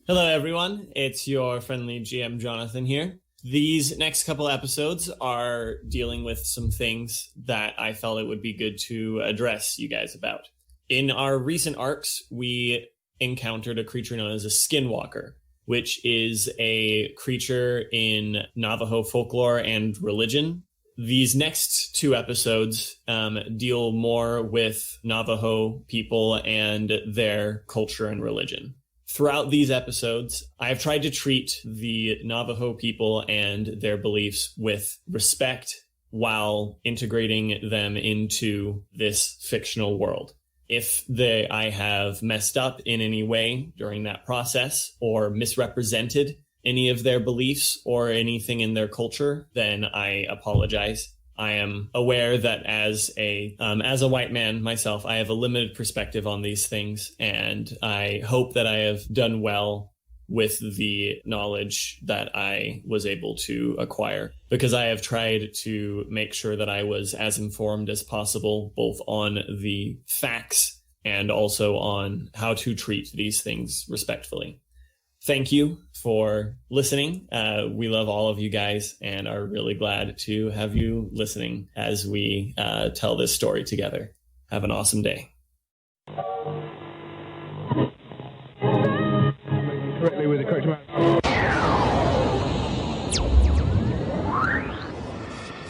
Hello, everyone. It's your friendly GM, Jonathan, here. These next couple episodes are dealing with some things that I felt it would be good to address you guys about. In our recent arcs, we encountered a creature known as a skinwalker, which is a creature in Navajo folklore and religion. These next two episodes deal more with Navajo people and their culture and religion. Throughout these episodes, I've tried to treat the Navajo people and their beliefs with respect while integrating them into this fictional world. If I have messed up in any way during that process or misrepresented any of their beliefs or anything in their culture, then I apologize. I am aware that as a white man myself, I have a limited perspective on these things, and I hope that I have done well with the knowledge that I was able to acquire, because I have tried to make sure that I was as informed as possible, both on the facts and also on how to treat these things respectfully. Thank you for listening. We love all of you guys and are really glad to have you listening as we tell this story together. Have an awesome day. Correctly with the correct amount.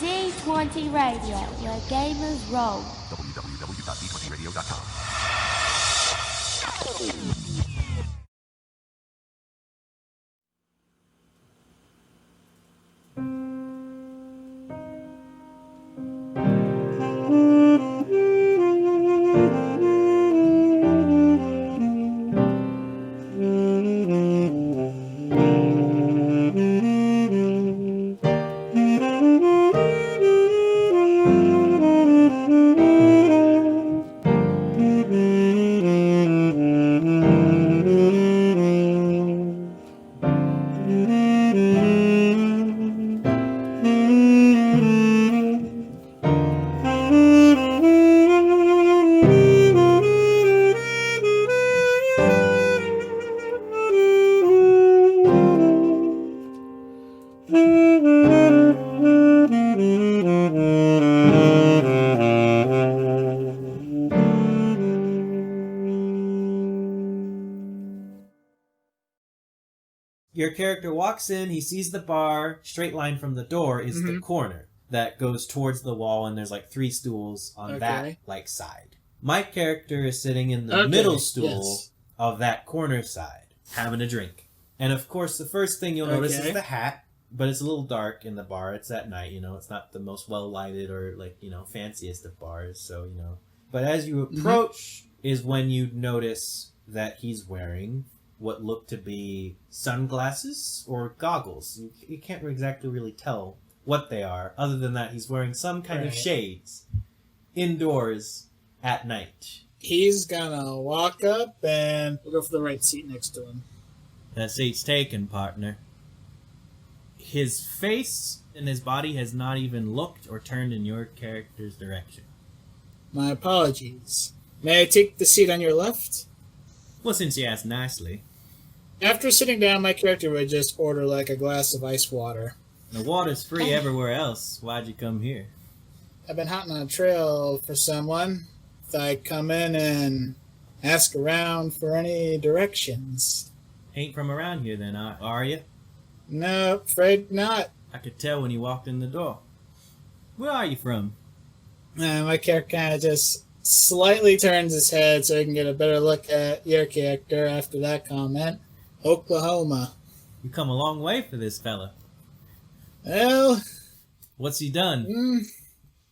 D20 Radio, where gamers roll. www.d20radio.com. Your character walks in, he sees the bar, straight line from the door is the corner that goes towards the wall, and there's like 3 stools on that like side. My character is sitting in the middle stool of that corner side, having a drink. And of course, the first thing you'll notice is the hat, but it's a little dark in the bar. It's at night, it's not the most well lighted or fanciest of bars, so But as you approach is when you notice that he's wearing what look to be sunglasses or goggles. You can't exactly really tell what they are, other than that he's wearing some kind of shades indoors at night. He's gonna walk up and we'll go for the right seat next to him. That seat's taken, partner. His face and his body has not even looked or turned in your character's direction. My apologies. May I take the seat on your left? Well, since you asked nicely. After sitting down, my character would just order like a glass of ice water. The water's free everywhere else. Why'd you come here? I've been hunting on a trail for someone. Thought I'd come in and ask around for any directions. Ain't from around here then, are you? No, afraid not. I could tell when you walked in the door. Where are you from? My character kind of just slightly turns his head so he can get a better look at your character after that comment. Oklahoma. You come a long way for this fella. Well... What's he done?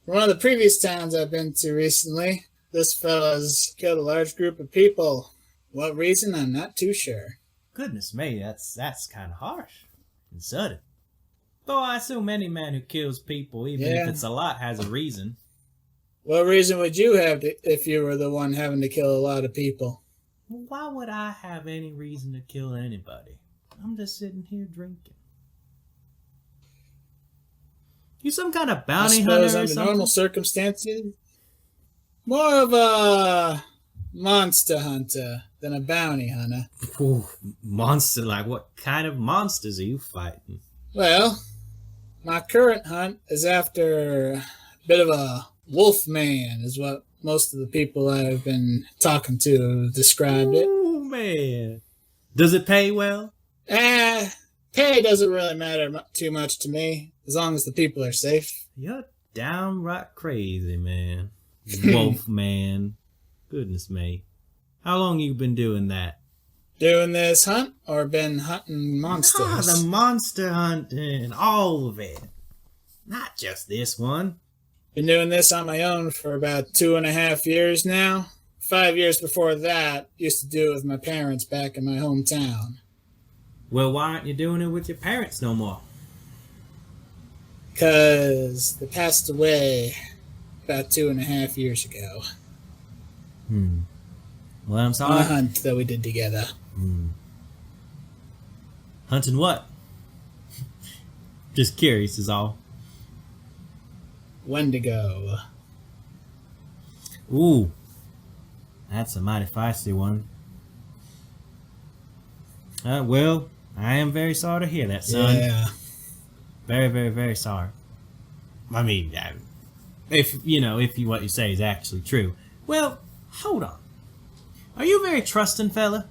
From one of the previous towns I've been to recently, this fella's killed a large group of people. What reason, I'm not too sure. Goodness me, that's kind of harsh and sudden. Though I assume any man who kills people, even if it's a lot, has a reason. What reason would you have if you were the one having to kill a lot of people? Why would I have any reason to kill anybody? I'm just sitting here drinking. You some kind of bounty hunter or something? Under normal circumstances, more of a monster hunter. than a bounty hunter. Ooh, monster, like what kind of monsters are you fighting? Well, my current hunt is after a bit of a wolf man, is what most of the people I've been talking to have described it. Ooh, man. Does it pay well? Pay doesn't really matter too much to me, as long as the people are safe. You're downright crazy, man. Wolf man. Goodness me. How long you been doing that? Doing this hunt, or been hunting monsters? The monster hunting, all of it. Not just this one. Been doing this on my own for about 2.5 years now. 5 years before that, used to do it with my parents back in my hometown. Well, why aren't you doing it with your parents no more? 'Cause they passed away about 2.5 years ago. Well, I'm On sorry. a hunt that we did together. Hunting what? Just curious is all. Wendigo. Ooh. That's a mighty feisty one. Well, I am very sorry to hear that, son. Yeah. Very, very, very sorry. I mean, if what you say is actually true. Well, hold on. Are you a very trusting fella?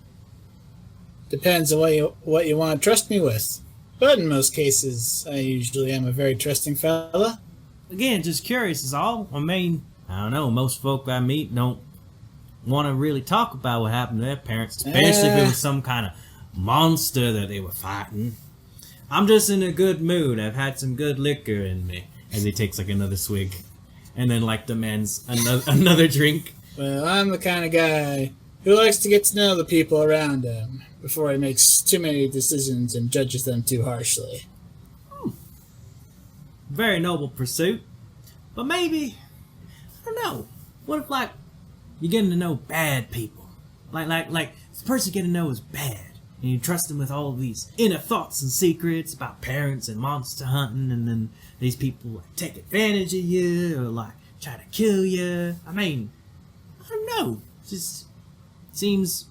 Depends on what you want to trust me with. But in most cases, I usually am a very trusting fella. Again, just curious is all. I mean, I don't know. Most folk I meet don't want to really talk about what happened to their parents, especially if it was some kind of monster that they were fighting. I'm just in a good mood. I've had some good liquor in me. As he takes like another swig, and then like demands another drink. Well, I'm the kind of guy who likes to get to know the people around him before he makes too many decisions and judges them too harshly. Very noble pursuit. But maybe, I don't know. What if like you're getting to know bad people? Like the person you get to know is bad. And you trust them with all of these inner thoughts and secrets about parents and monster hunting, and then these people like take advantage of you or like try to kill you. I mean, I don't know. It just seems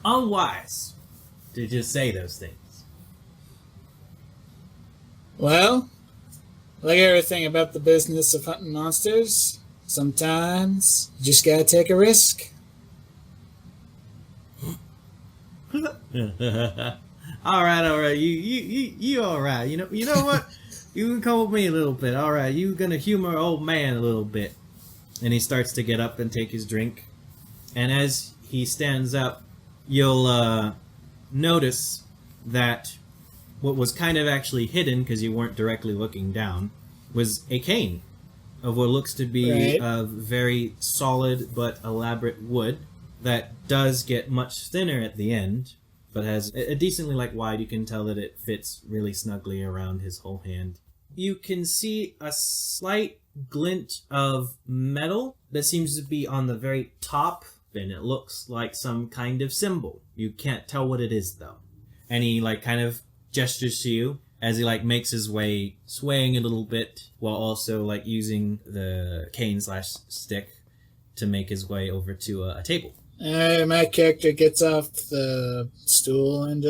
unwise to just say those things. Well, like everything about the business of hunting monsters, sometimes you just gotta take a risk. all right. You all right. You know what? You can come with me a little bit. All right, you gonna humor old man a little bit. And he starts to get up and take his drink. And as he stands up, you'll notice that what was kind of actually hidden, because you weren't directly looking down, was a cane of what looks to be a very solid but elaborate wood that does get much thinner at the end, but has a decently wide. You can tell that it fits really snugly around his whole hand. You can see a slight glint of metal that seems to be on the very top, and it looks like some kind of symbol. You can't tell what it is though. And he kind of gestures to you as he makes his way, swaying a little bit while also using the cane / stick to make his way over to a table. My character gets off the stool and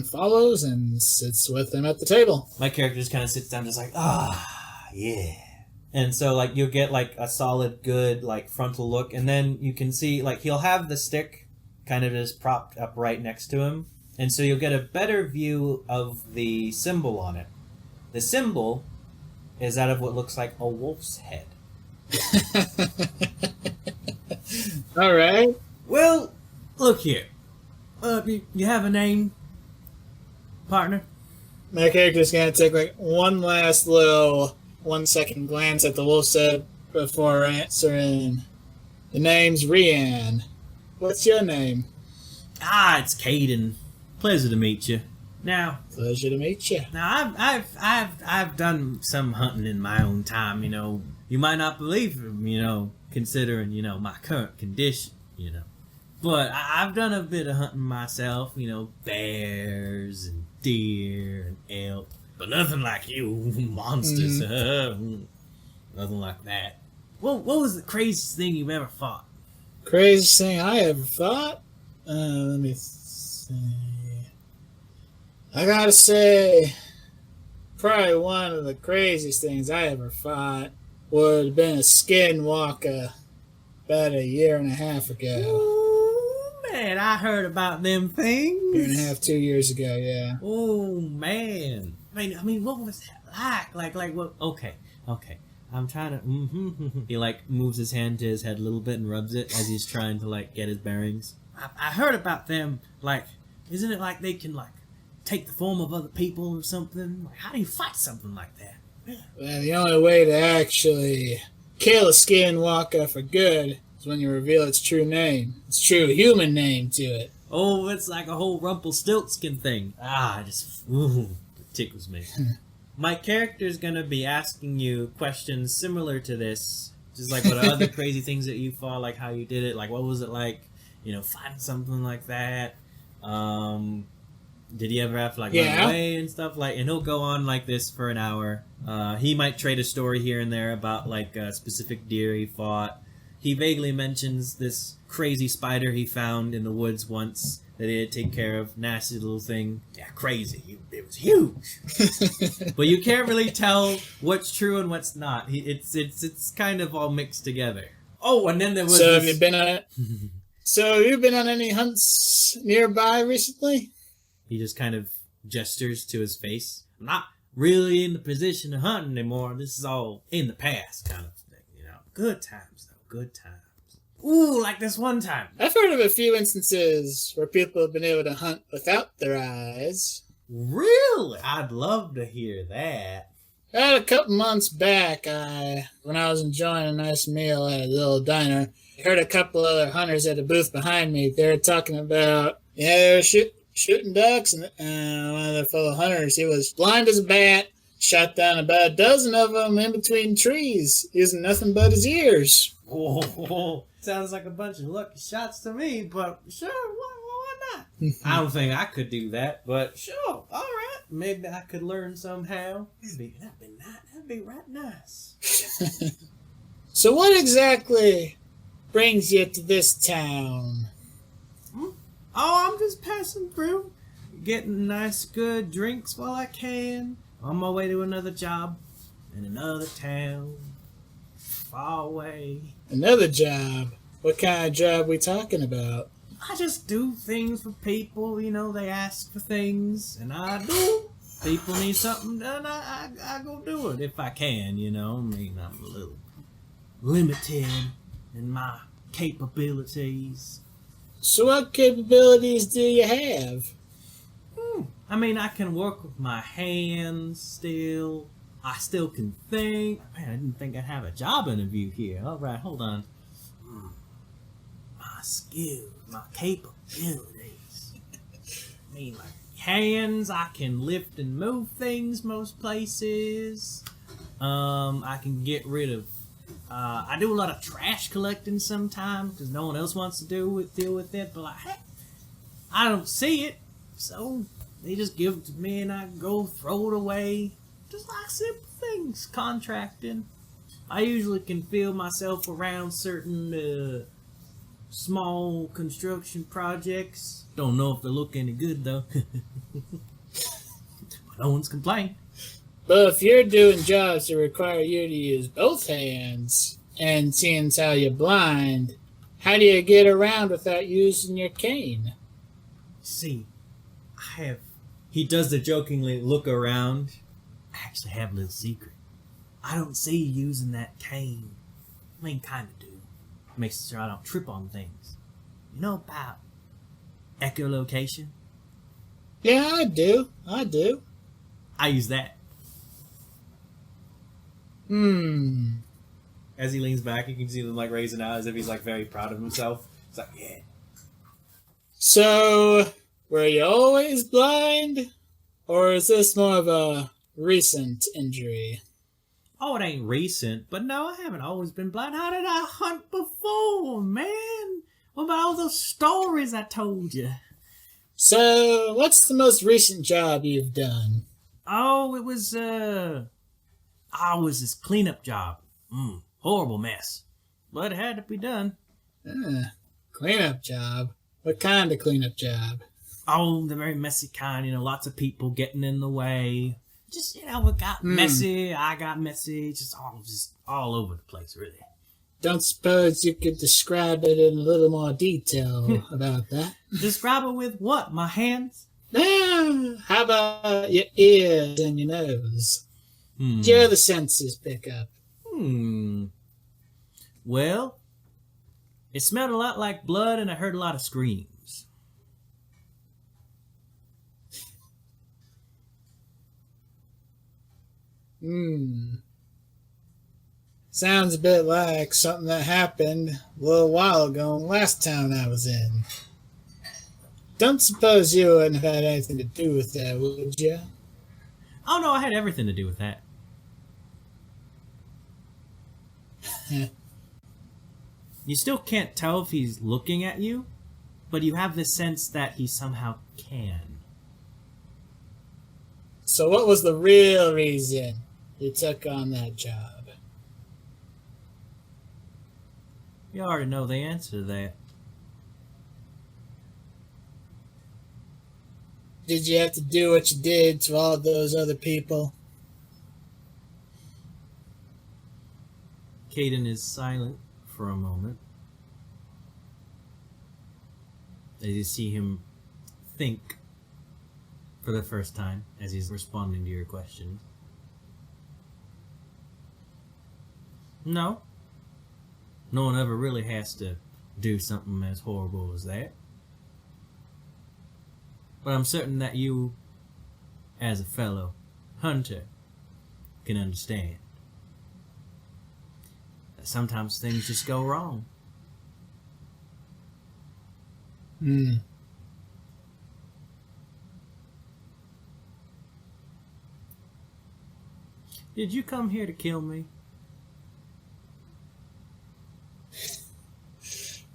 follows and sits with him at the table. My character just kind of sits down, just yeah. And so you'll get a solid, good frontal look, and then you can see he'll have the stick kind of just propped up right next to him, and so you'll get a better view of the symbol on it. The symbol is out of what looks like a wolf's head. All right. Well, look here. You have a name, partner? My character's gonna take one last little 1-second glance at the wolf's head before answering. The name's Rian. What's your name? It's Cayden. Pleasure to meet you. Pleasure to meet you. Now, I've done some hunting in my own time. You might not believe it, considering my current condition. But I've done a bit of hunting myself. Bears and deer and elk. But nothing like you, monsters. Nothing like that. What was the craziest thing you've ever fought? Craziest thing I ever thought? Let me see. I gotta say, probably one of the craziest things I ever fought would have been a skinwalker about a year and a half ago. Ooh, man, I heard about them things. Year and a half, 2 years ago, yeah. Oh, man. I mean, what was that like? Like what? Okay. I'm trying to. He like moves his hand to his head a little bit and rubs it as he's trying to like get his bearings. I heard about them. Like, isn't it like they can like take the form of other people or something? Like, how do you fight something like that? Well, the only way to actually kill a skinwalker for good is when you reveal its true name. Its true human name to it. Oh, it's like a whole Rumpelstiltskin thing. It tickles me. My character's gonna be asking you questions similar to this. Just like what other crazy things that you fought, like how you did it, like what was it like, fighting something like that. Did he ever have to run away and stuff? And he'll go on like this for an hour. He might trade a story here and there about like a specific deer he fought. He vaguely mentions this crazy spider he found in the woods once that he had to take care of. Nasty little thing. Yeah, crazy. It was huge. But you can't really tell what's true and what's not. It's kind of all mixed together. Oh, and then there was So have you been on it? So have you been on any hunts nearby recently? He just kind of gestures to his face. I'm not really in the position of hunting anymore. This is all in the past kind of thing, Good times, though. Good times. Ooh, like this one time. I've heard of a few instances where people have been able to hunt without their eyes. Really? I'd love to hear that. About a couple months back, when I was enjoying a nice meal at a little diner, I heard a couple other hunters at a booth behind me. They were talking about, they were shooting ducks, and one of their fellow hunters, he was blind as a bat, shot down about a dozen of them in between trees, using nothing but his ears. Oh, sounds like a bunch of lucky shots to me, but sure, why not? I don't think I could do that, but sure, all right. Maybe I could learn somehow. That'd be right nice. So what exactly brings you to this town? Oh, I'm just passing through, getting nice, good drinks while I can, on my way to another job in another town, far away. Another job? What kind of job we talking about? I just do things for people, they ask for things, and I do. People need something done, I go do it if I can, I'm a little limited in my capabilities. So what capabilities do you have? I can work with my hands still. I still can think. Man, I didn't think I'd have a job interview here. All right, hold on. My skills, my capabilities. Like hands, I can lift and move things most places. I can get rid of I do a lot of trash collecting sometimes because no one else wants to deal with it. But hey, I don't see it, so they just give it to me and I go throw it away. Just like simple things, contracting. I usually can feel myself around certain small construction projects. Don't know if they look any good though. No one's complaining. But if you're doing jobs that require you to use both hands, and seeing as how you're blind, how do you get around without using your cane? See, he does the jokingly look around. I actually have a little secret. I don't see you using that cane. Kind of do. Makes sure I don't trip on things. You know about echolocation? Yeah, I do. I use that. As he leans back, you can see him raising out as if he's very proud of himself. It's like, yeah. So, were you always blind? Or is this more of a recent injury? Oh, it ain't recent, but no, I haven't always been blind. How did I hunt before, man? What about all those stories I told you? So, what's the most recent job you've done? Oh, it was this cleanup job. Horrible mess. But it had to be done. Cleanup job? What kind of cleanup job? Oh, the very messy kind, lots of people getting in the way. Just, it got messy, I got messy, just all over the place, really. Don't suppose you could describe it in a little more detail about that? Describe it with what? My hands? How about your ears and your nose? What do your other senses pick up? Well, it smelled a lot like blood and I heard a lot of screams. Sounds a bit like something that happened a little while ago in the last town I was in. Don't suppose you wouldn't have had anything to do with that, would you? Oh no, I had everything to do with that. You still can't tell if he's looking at you, but you have the sense that he somehow can. So what was the real reason you took on that job? You already know the answer to that. Did you have to do what you did to all those other people? Cayden is silent for a moment. As you see him think for the first time as he's responding to your questions. No. No one ever really has to do something as horrible as that. But I'm certain that you, as a fellow hunter, can understand that sometimes things just go wrong. Did you come here to kill me?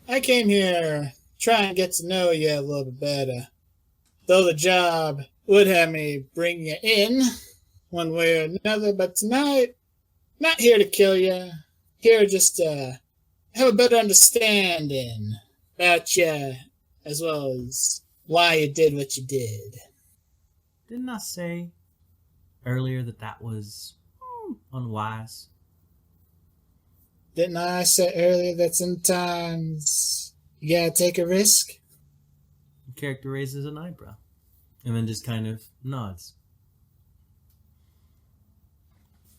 I came here trying to get to know you a little bit better. Though the job would have me bring you in one way or another, but tonight, not here to kill you. Here just to have a better understanding about you, as well as why you did what you did. Didn't I say earlier that was unwise? Didn't I say earlier that sometimes you gotta take a risk? The character raises an eyebrow and then just kind of nods.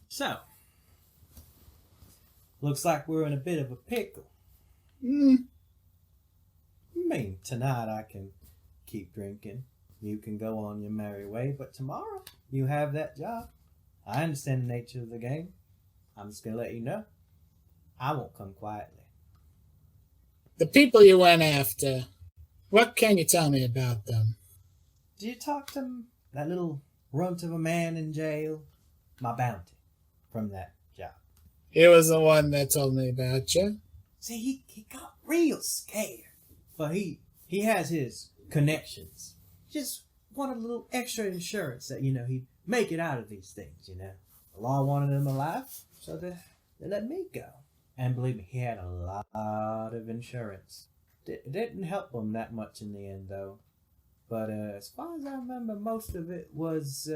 So, looks like we're in a bit of a pickle. I mean, tonight I can keep drinking. You can go on your merry way, but tomorrow you have that job. I understand the nature of the game. I'm just going to let you know. I won't come quietly. The people you went after, what can you tell me about them? Did you talk to that little runt of a man in jail? My bounty from that job. He was the one that told me about you. See, he got real scared. But he has his connections. Just wanted a little extra insurance that, he'd make it out of these things, The law wanted him alive, so they let me go. And believe me, he had a lot of insurance. It didn't help him that much in the end, though. But as far as I remember, most of it was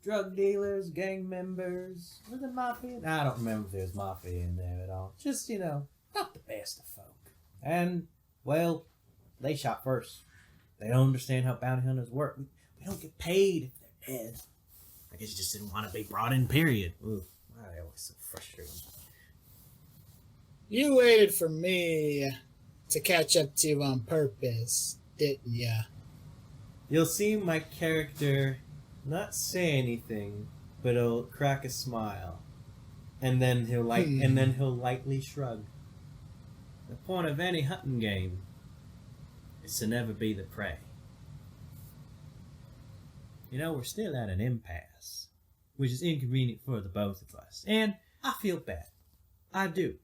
drug dealers, gang members. Was it mafia? I don't remember if there was mafia in there at all. Just, not the best of folk. And, well, they shot first. They don't understand how bounty hunters work. We don't get paid if they're dead. I guess you just didn't want to be brought in, period. Ooh, wow, that was so frustrating. You waited for me to catch up to you on purpose, didn't ya? You'll see my character not say anything, but he'll crack a smile, and then he'll lightly shrug. The point of any hunting game is to never be the prey. We're still at an impasse, which is inconvenient for the both of us, and I feel bad. I do.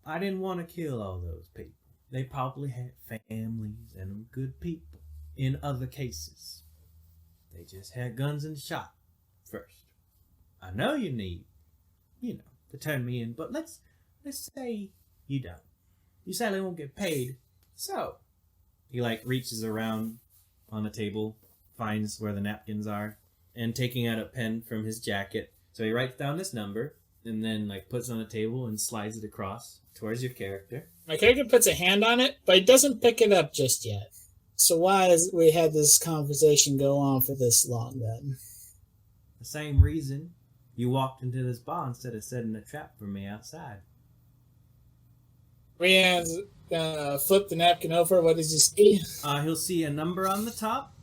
I didn't want to kill all those people. They probably had families and were good people in other cases. They just had guns and shot first. I know you need, to turn me in, but let's say you don't. You sadly won't get paid, So, he reaches around on the table, finds where the napkins are, and taking out a pen from his jacket. So he writes down this number, and then puts it on the table and slides it across towards your character. My character puts a hand on it, but he doesn't pick it up just yet. So why has we had this conversation go on for this long then? The same reason you walked into this bar instead of setting a trap for me outside. Rian's gonna flip the napkin over. What does he see? He'll see a number on the top,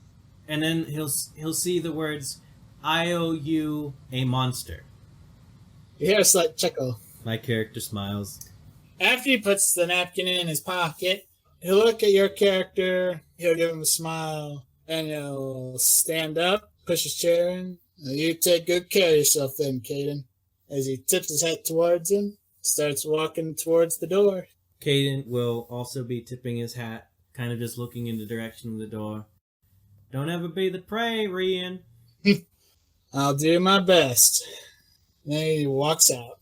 and then he'll see the words, "I owe you a monster." You hear a slight chuckle. My character smiles. After he puts the napkin in his pocket, he'll look at your character, he'll give him a smile, and he'll stand up, push his chair in. You take good care of yourself then, Cayden. As he tips his hat towards him, starts walking towards the door. Cayden will also be tipping his hat, kind of just looking in the direction of the door. Don't ever be the prey, Rian. I'll do my best. Then he walks out.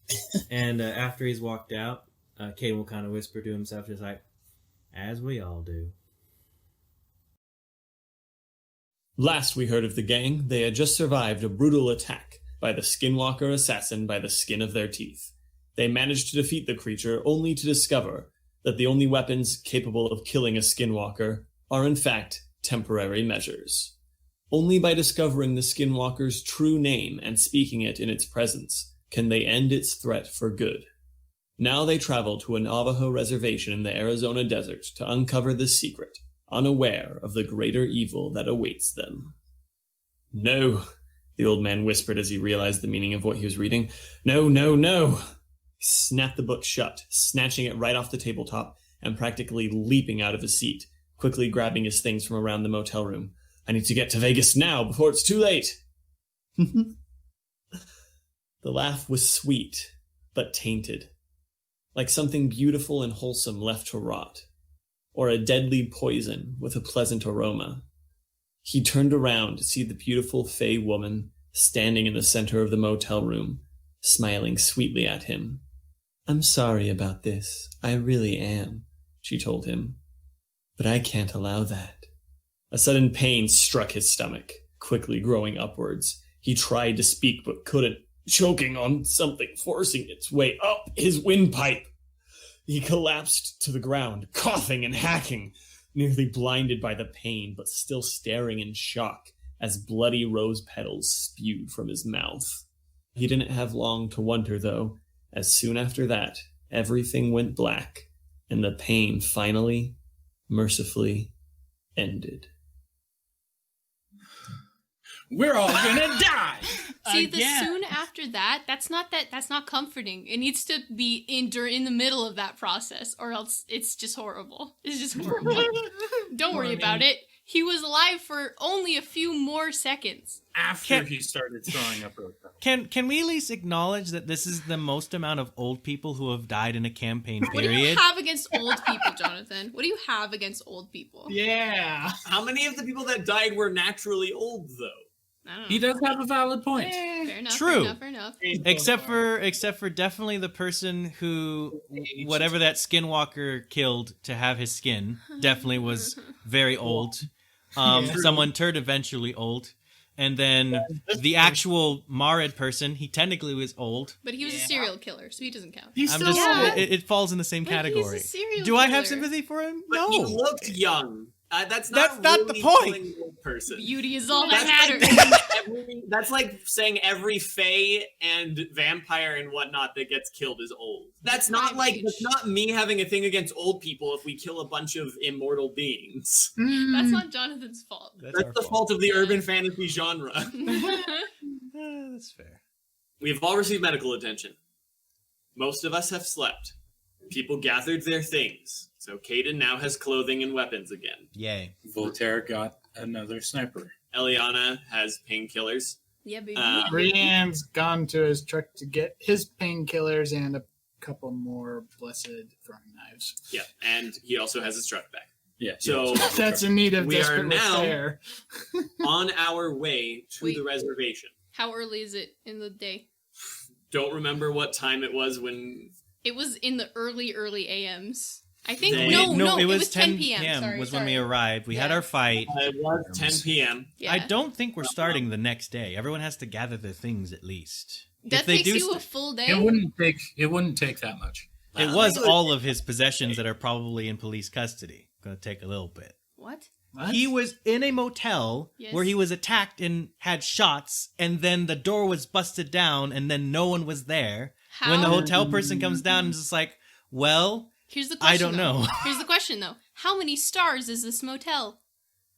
And after he's walked out, Cayden will kind of whisper to himself, just as we all do. Last we heard of the gang, they had just survived a brutal attack by the skinwalker assassin by the skin of their teeth. They managed to defeat the creature only to discover that the only weapons capable of killing a skinwalker are in fact temporary measures. Only by discovering the skinwalker's true name and speaking it in its presence can they end its threat for good. Now they travel to a Navajo reservation in the Arizona desert to uncover the secret, unaware of the greater evil that awaits them. No, the old man whispered as he realized the meaning of what he was reading. No, no, no! He snapped the book shut, snatching it right off the tabletop and practically leaping out of his seat, quickly grabbing his things from around the motel room. I need to get to Vegas now before it's too late. The laugh was sweet, but tainted, like something beautiful and wholesome left to rot, or a deadly poison with a pleasant aroma. He turned around to see the beautiful fey woman standing in the center of the motel room, smiling sweetly at him. I'm sorry about this, I really am, she told him. But I can't allow that. A sudden pain struck his stomach, quickly growing upwards. He tried to speak but couldn't, choking on something forcing its way up his windpipe. He collapsed to the ground, coughing and hacking, nearly blinded by the pain, but still staring in shock as bloody rose petals spewed from his mouth. He didn't have long to wonder, though, as soon after that, everything went black, and the pain finally, mercifully, ended. We're all gonna die. See, the soon after that's not comforting. It needs to be in the middle of that process, or else it's just horrible. It's just horrible. Don't worry about it. He was alive for only a few more seconds. After he started throwing up. Can we at least acknowledge that this is the most amount of old people who have died in a campaign period? What do you have against old people, Jonathan? What do you have against old people? Yeah. How many of the people that died were naturally old, though? I don't know. He does have a valid point. Fair enough. True. Fair enough. Except for definitely the person who, whatever that skinwalker killed to have his skin, definitely was very old. Someone turned eventually old. And then the actual Marid person, he technically was old. But he was a serial killer, so he doesn't count. He's still old. It falls in the same category. He's a serial Do killer. I have sympathy for him? But No. he looked young. That's not really the point. killing an old person. Beauty is all that matters. That's like saying every fae and vampire and whatnot that gets killed is old. That's not me having a thing against old people if we kill a bunch of immortal beings. That's not Jonathan's fault. That's the fault of the urban fantasy genre. That's fair. We have all received medical attention. Most of us have slept. People gathered their things. So Cayden now has clothing and weapons again. Yay. Voltaire got another sniper. Elianna has painkillers. Yeah, baby. Rian's gone to his truck to get his painkillers and a couple more blessed throwing knives. Yeah, and he also has his truck back. Yeah. So That's in need of we are desperate now repair. on our way to the reservation. How early is it in the day? Don't remember what time it was when... It was in the early AMs. I think They- no, it was 10 p.m. Sorry, when we arrived. We had Yeah. our fight. It was 10 p.m. Yeah. I don't think we're starting the next day. Everyone has to gather their things at least. That If they takes do you a full day. It wouldn't take that much. It was all of his possessions that are probably in police custody. Going to take a little bit. What? He was in a motel Yes. where he was attacked and had shots, and then the door was busted down, and then no one was there. How? When the hotel person comes down and is just like, well, Here's the question. I don't know. Here's the question though. How many stars is this motel?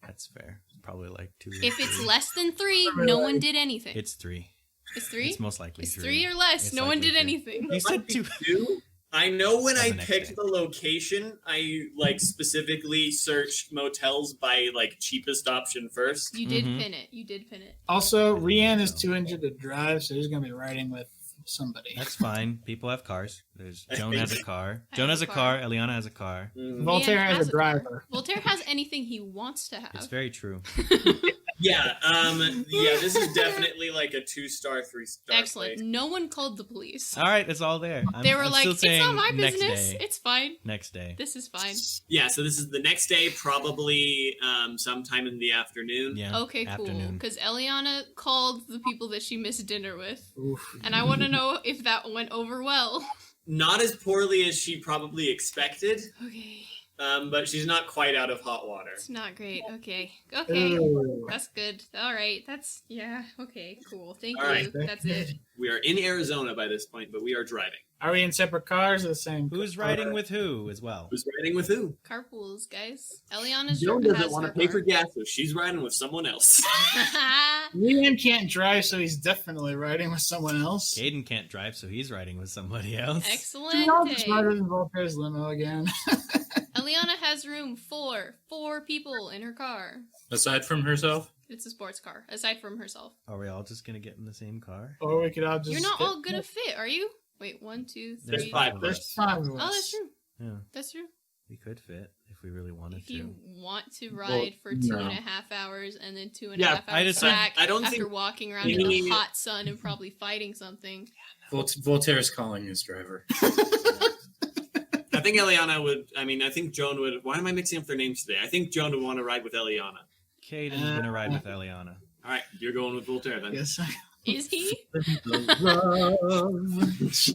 That's fair. Probably like 2 or If 3. it's less than 3, no one did anything. It's 3. It's 3? It's most likely It's 3. 3 or less. It's No one likely did 3. anything. You said 2. I know when On I the next picked day. the location, I specifically searched motels by cheapest option first. You did Mhm. pin it. You did pin it. Also, Rian is too injured to drive, so he's gonna be riding with somebody. That's fine. People have cars. Joan has a car. I Joan have has a a car. car. Elianna has a car. Voltaire Rian has has a a- driver. Voltaire has anything he wants to have. It's very true. Yeah, this is definitely a 2-star, 3-star. Excellent. place. No one called the police. All right, it's all there. They were I'm like, still it's saying not my next business. day. It's fine. Next day. This is fine. Yeah, so this is the next day, probably sometime in the afternoon. Yeah. Okay, cool. afternoon. Because Elianna called the people that she missed dinner with. Oof. And I want to know if that went over well. Not as poorly as she probably expected, Okay. but she's not quite out of hot water. It's not great. Okay. Okay. Ooh. That's good. All right. That's, yeah. Okay, cool. Thank All you. right. That's it. We are in Arizona by this point, but we are driving. Are we in separate cars or the same? Who's riding with who as well? Who's riding with who? Carpools, guys. Elianna's Joan has doesn't want to her pay car. for gas, so she's riding with someone else. Rian can't drive, so he's definitely riding with someone else. Cayden can't drive, so he's riding with somebody else. Excellent. Y'all just smarter than Voltaire's limo again. Elianna has room for 4 people in her car. Aside from herself, It's a sports car, aside from herself. Are we all just gonna get in the same car? Or we could all just. You're not all gonna fit, are you? Wait, 1, 2, 3. There's 5 of There's us. 5 of us. Oh, that's true. Yeah, That's true. we could fit if we really wanted If to. you want to ride for 2.5 hours and then 2.5 hours I just- back I don't after think- walking around you in the need- hot sun and probably fighting something. Voltaire's calling his driver. I think Elianna would. I think Joan would. Why am I mixing up their names today? I think Joan would want to ride with Elianna. Cayden's gonna ride with Elianna. All right, you're going with Voltaire then. Yes. Is he?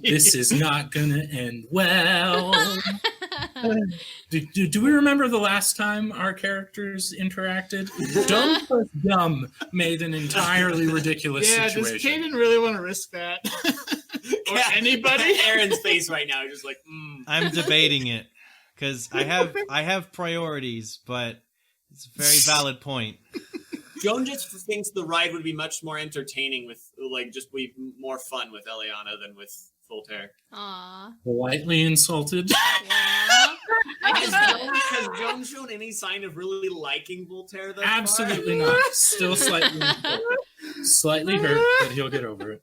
This is not gonna end well. Do we remember the last time our characters interacted? Dumb plus dumb made an entirely ridiculous Yeah, situation. does Cayden really want to risk that? Or anybody? Aaron's face right now is just I'm debating it because I have priorities, but it's a very valid point. Joan just thinks the ride would be much more entertaining with, just be more fun with Elianna than with Voltaire. Aw. Politely insulted. Yeah. Has Joan shown any sign of really liking Voltaire thus far? Absolutely not. Still slightly hurt, but he'll get over it.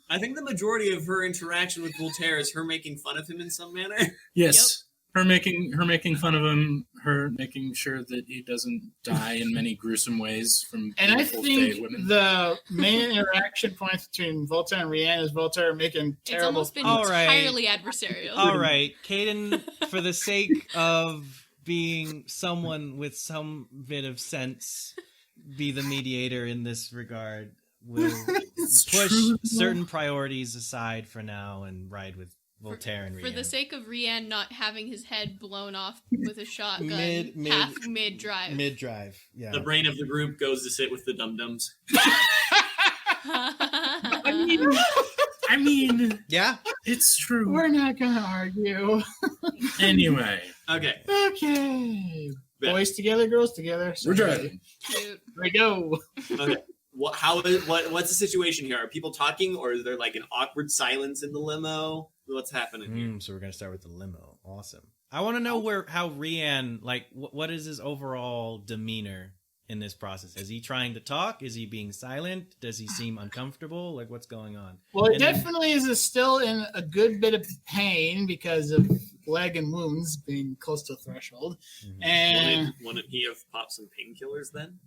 I think the majority of her interaction with Voltaire is her making fun of him in some manner. Yes. Her making fun of him, her making sure that he doesn't die in many gruesome ways from And I beautiful think Fae women. the main interaction points between Voltaire and Rian is Voltaire making It's terrible. almost been All right. entirely adversarial. All right, Cayden, for the sake of being someone with some bit of sense, be the mediator in this regard. We'll push certain priorities aside for now and ride with Voltaire and Rian. For the sake of Rian not having his head blown off with a shotgun mid-drive. Mid-drive, yeah. The brain of the group goes to sit with the dum-dums. I mean, yeah, it's true. We're not gonna argue. Anyway, Okay. Okay. Yeah. Boys together, girls together. we're driving. Cute. Here we go. Okay. What's the situation here? Are people talking, or is there an awkward silence in the limo? What's happening here? So we're gonna start with the limo. Awesome. I want to know how Rian, what is his overall demeanor in this process? Is he trying to talk? Is he being silent? Does he seem uncomfortable? What's going on? Well, it And then- definitely is still in a good bit of pain because of leg and wounds being close to threshold. Mhm. And Wouldn't he have popped some painkillers then?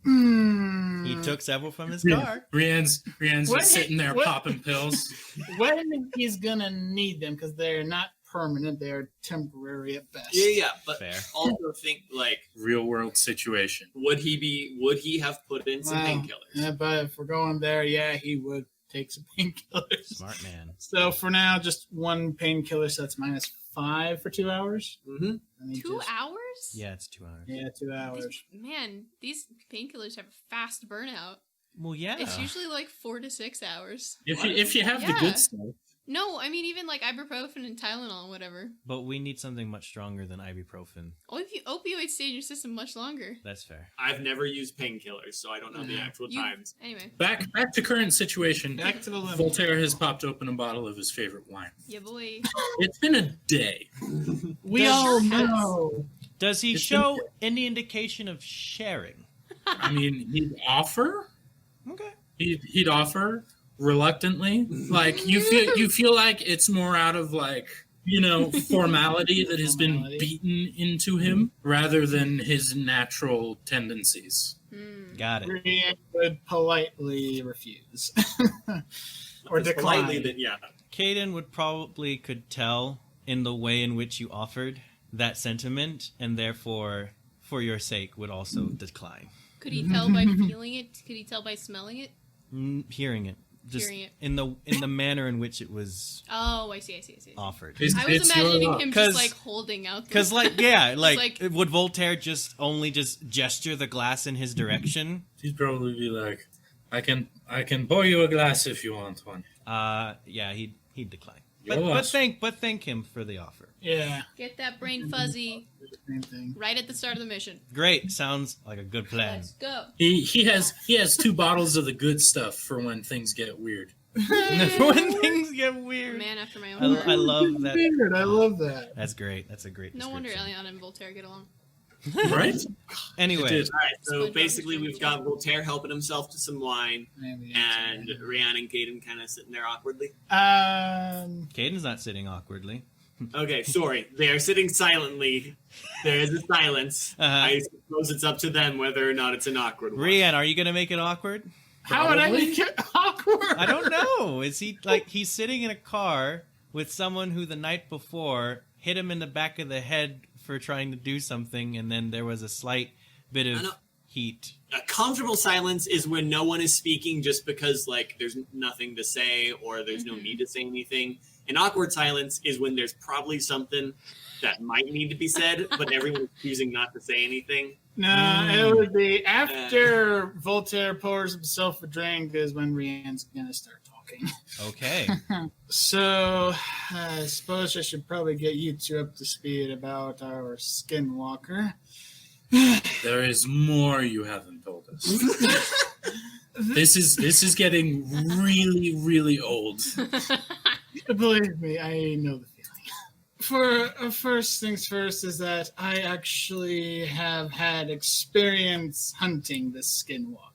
He took several from his car. Rian's What- just sitting there what- popping pills. when he's gonna need them because they're not permanent. They are temporary at best. Yeah, but Fair. also think like Real world situation. would he have put in some painkillers? Yeah, but if we're going there, yeah, he would take some painkillers. Smart man. So for now, just one painkiller, so that's -5 for 2 hours. Mm-hmm. 2 hours? Yeah, it's 2 hours. Yeah, 2 hours. Man, these painkillers have a fast burnout. Well, yeah. It's usually like 4 to 6 hours. If you have the Yeah. good stuff. No, I mean even like ibuprofen and Tylenol and whatever. But we need something much stronger than ibuprofen. Opioids stay in your system much longer. That's fair. I've never used painkillers, so I don't know the actual times. Anyway. Back to current situation. Back to the limit. Voltaire has popped open a bottle of his favorite wine. Yeah, boy. It's been a day. We all know. Does he show any indication of sharing? I mean, he'd offer. Okay. He'd offer reluctantly. Like you feel like it's more out of like, formality that has been beaten into him rather than his natural tendencies. Got it. Rian would politely refuse. Or decline. Politely, yeah. Cayden would probably could tell in the way in which you offered that sentiment, and therefore, for your sake, would also decline. Could he tell by feeling it? Could he tell by smelling it? Hearing it. Just Hearing it. in the manner in which it was Oh, I see. offered. I was imagining him just like holding out. Because like like- would Voltaire just gesture the glass in his direction? He'd probably be like, I can pour you a glass if you want one. Yeah, he'd decline. You're But welcome. thank him for the offer. Yeah. Get that brain fuzzy Same thing. right at the start of the mission. Great, sounds like a good plan. Let's go. He has 2 bottles of the good stuff for when things get weird. When things get A weird. man after my own heart. I love that. Weird. I love that. That's great. That's a great. No wonder description. Elianna and Voltaire get along. Right? Anyway, All right, so SpongeBob basically is we've got Voltaire helping himself to some wine, Maybe and Rian and Cayden kind of sitting there awkwardly. Cayden's not sitting awkwardly. Okay, sorry. They are sitting silently. There is a silence. I suppose it's up to them whether or not it's an awkward one. Rian, are you gonna make it awkward? How would I make it awkward? I don't know. Is he like he's sitting in a car with someone who the night before hit him in the back of the head for trying to do something, and then there was a slight bit of heat. A comfortable silence is when no one is speaking just because like there's nothing to say or there's no need to say anything. An awkward silence is when there's probably something that might need to be said, but everyone's choosing not to say anything. No, it would be after Voltaire pours himself a drink is when Rian's gonna start talking. Okay. So, I suppose I should probably get you 2 up to speed about our skinwalker. There is more you haven't told us. This is getting really, really old. Believe me, I know the feeling. First things first is that I actually have had experience hunting the skinwalker.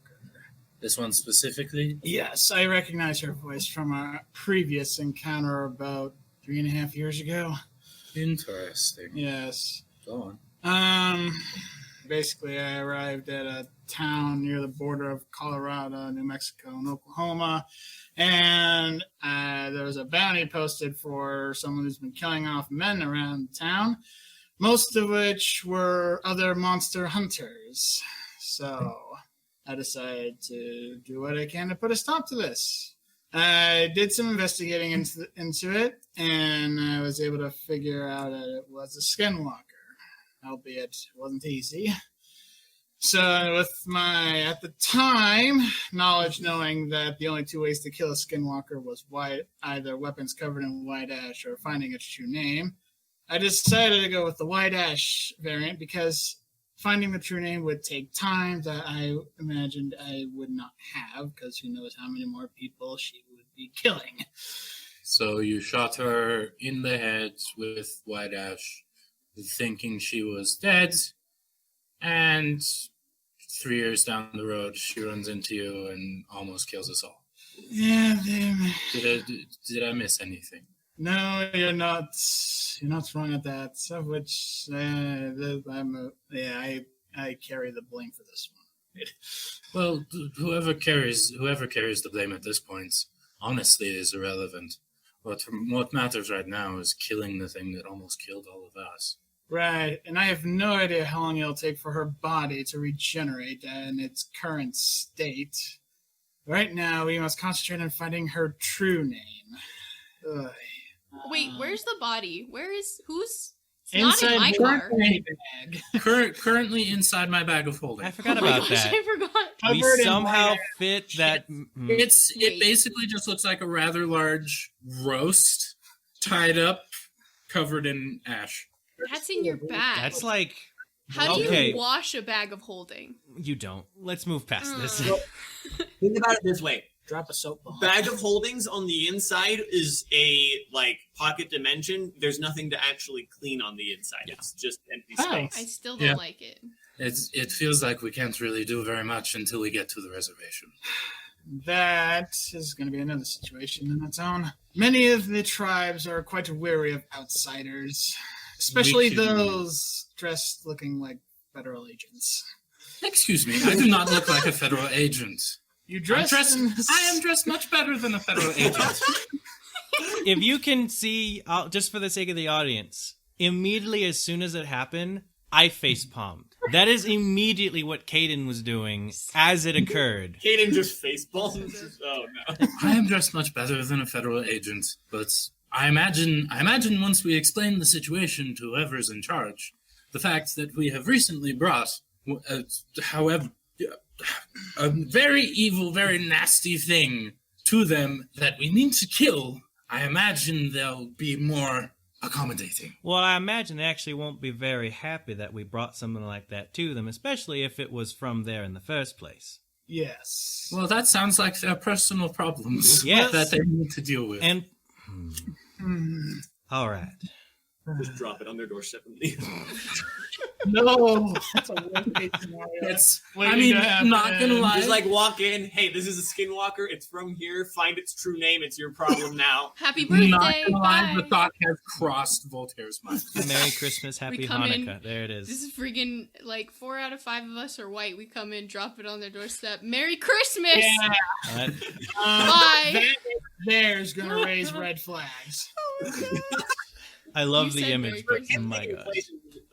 This one specifically? Yes, I recognize her voice from our previous encounter about 3.5 years ago. Interesting. Yes. Go on. Basically, I arrived at a town near the border of Colorado, New Mexico, and Oklahoma, and there was a bounty posted for someone who's been killing off men around town, most of which were other monster hunters. So I decided to do what I can to put a stop to this. I did some investigating into it, and I was able to figure out that it was a skinwalker, albeit it wasn't easy. So with my, at the time, knowledge knowing that the only 2 ways to kill a skinwalker was either weapons covered in white ash or finding its true name, I decided to go with the white ash variant because finding the true name would take time that I imagined I would not have, because who knows how many more people she would be killing. So you shot her in the head with white ash, thinking she was dead, and 3 years down the road, she runs into you and almost kills us all. Yeah, Did I miss anything? no, you're not wrong at that. Of which, I carry the blame for this one. Well, whoever carries the blame at this point, honestly, is irrelevant. But what matters right now is killing the thing that almost killed all of us. Right, and I have no idea how long it'll take for her body to regenerate in its current state. Right now, we must concentrate on finding her true name. Ugh. Wait, where's the body? Who's? It's Inside not in my her car. bag. Currently inside my bag of holding. I forgot Oh my about gosh, that. I forgot. We Covered in somehow white fit that. It basically just looks like a rather large roast, tied up, covered in ash. That's in your bag. That's like. How do okay. you wash a bag of holding? You don't. Let's move past this. Think about it this way. Drop a soap ball. Bag of holdings on the inside is a pocket dimension. There's nothing to actually clean on the inside. Yeah. It's just empty space. I still don't like it. It feels like we can't really do very much until we get to the reservation. That is going to be another situation in its own. Many of the tribes are quite wary of outsiders, especially those dressed looking like federal agents. Excuse me, I do not look like a federal agent. You dress I am dressed much better than a federal agent. If you can see, just for the sake of the audience, immediately as soon as it happened, I facepalmed. That is immediately what Cayden was doing as it occurred. Cayden just facepalmed. Oh no! I am dressed much better than a federal agent, but I imagine once we explain the situation to whoever's in charge, the fact that we have recently brought, however, a very evil, very nasty thing to them that we need to kill, I imagine they'll be more accommodating. Well, I imagine they actually won't be very happy that we brought something like that to them, especially if it was from there in the first place. Yes. Well, that sounds like their personal problems Yes. that they need to deal with. And all right. Just drop it on their doorstep and leave. No, that's a worst-case scenario. I'm not gonna lie. Just walk in. Hey, this is a skinwalker. It's from here. Find its true name. It's your problem now. Happy birthday! Not gonna lie, Bye. the thought has crossed Voltaire's mind. Merry Christmas, Happy We come Hanukkah. in, There it is. This is freaking 4 out of 5 of us are white. We come in, drop it on their doorstep. Merry Christmas! Yeah. Bye. There's gonna raise red flags. I love You the said image, Merry but Christmas. oh my gosh.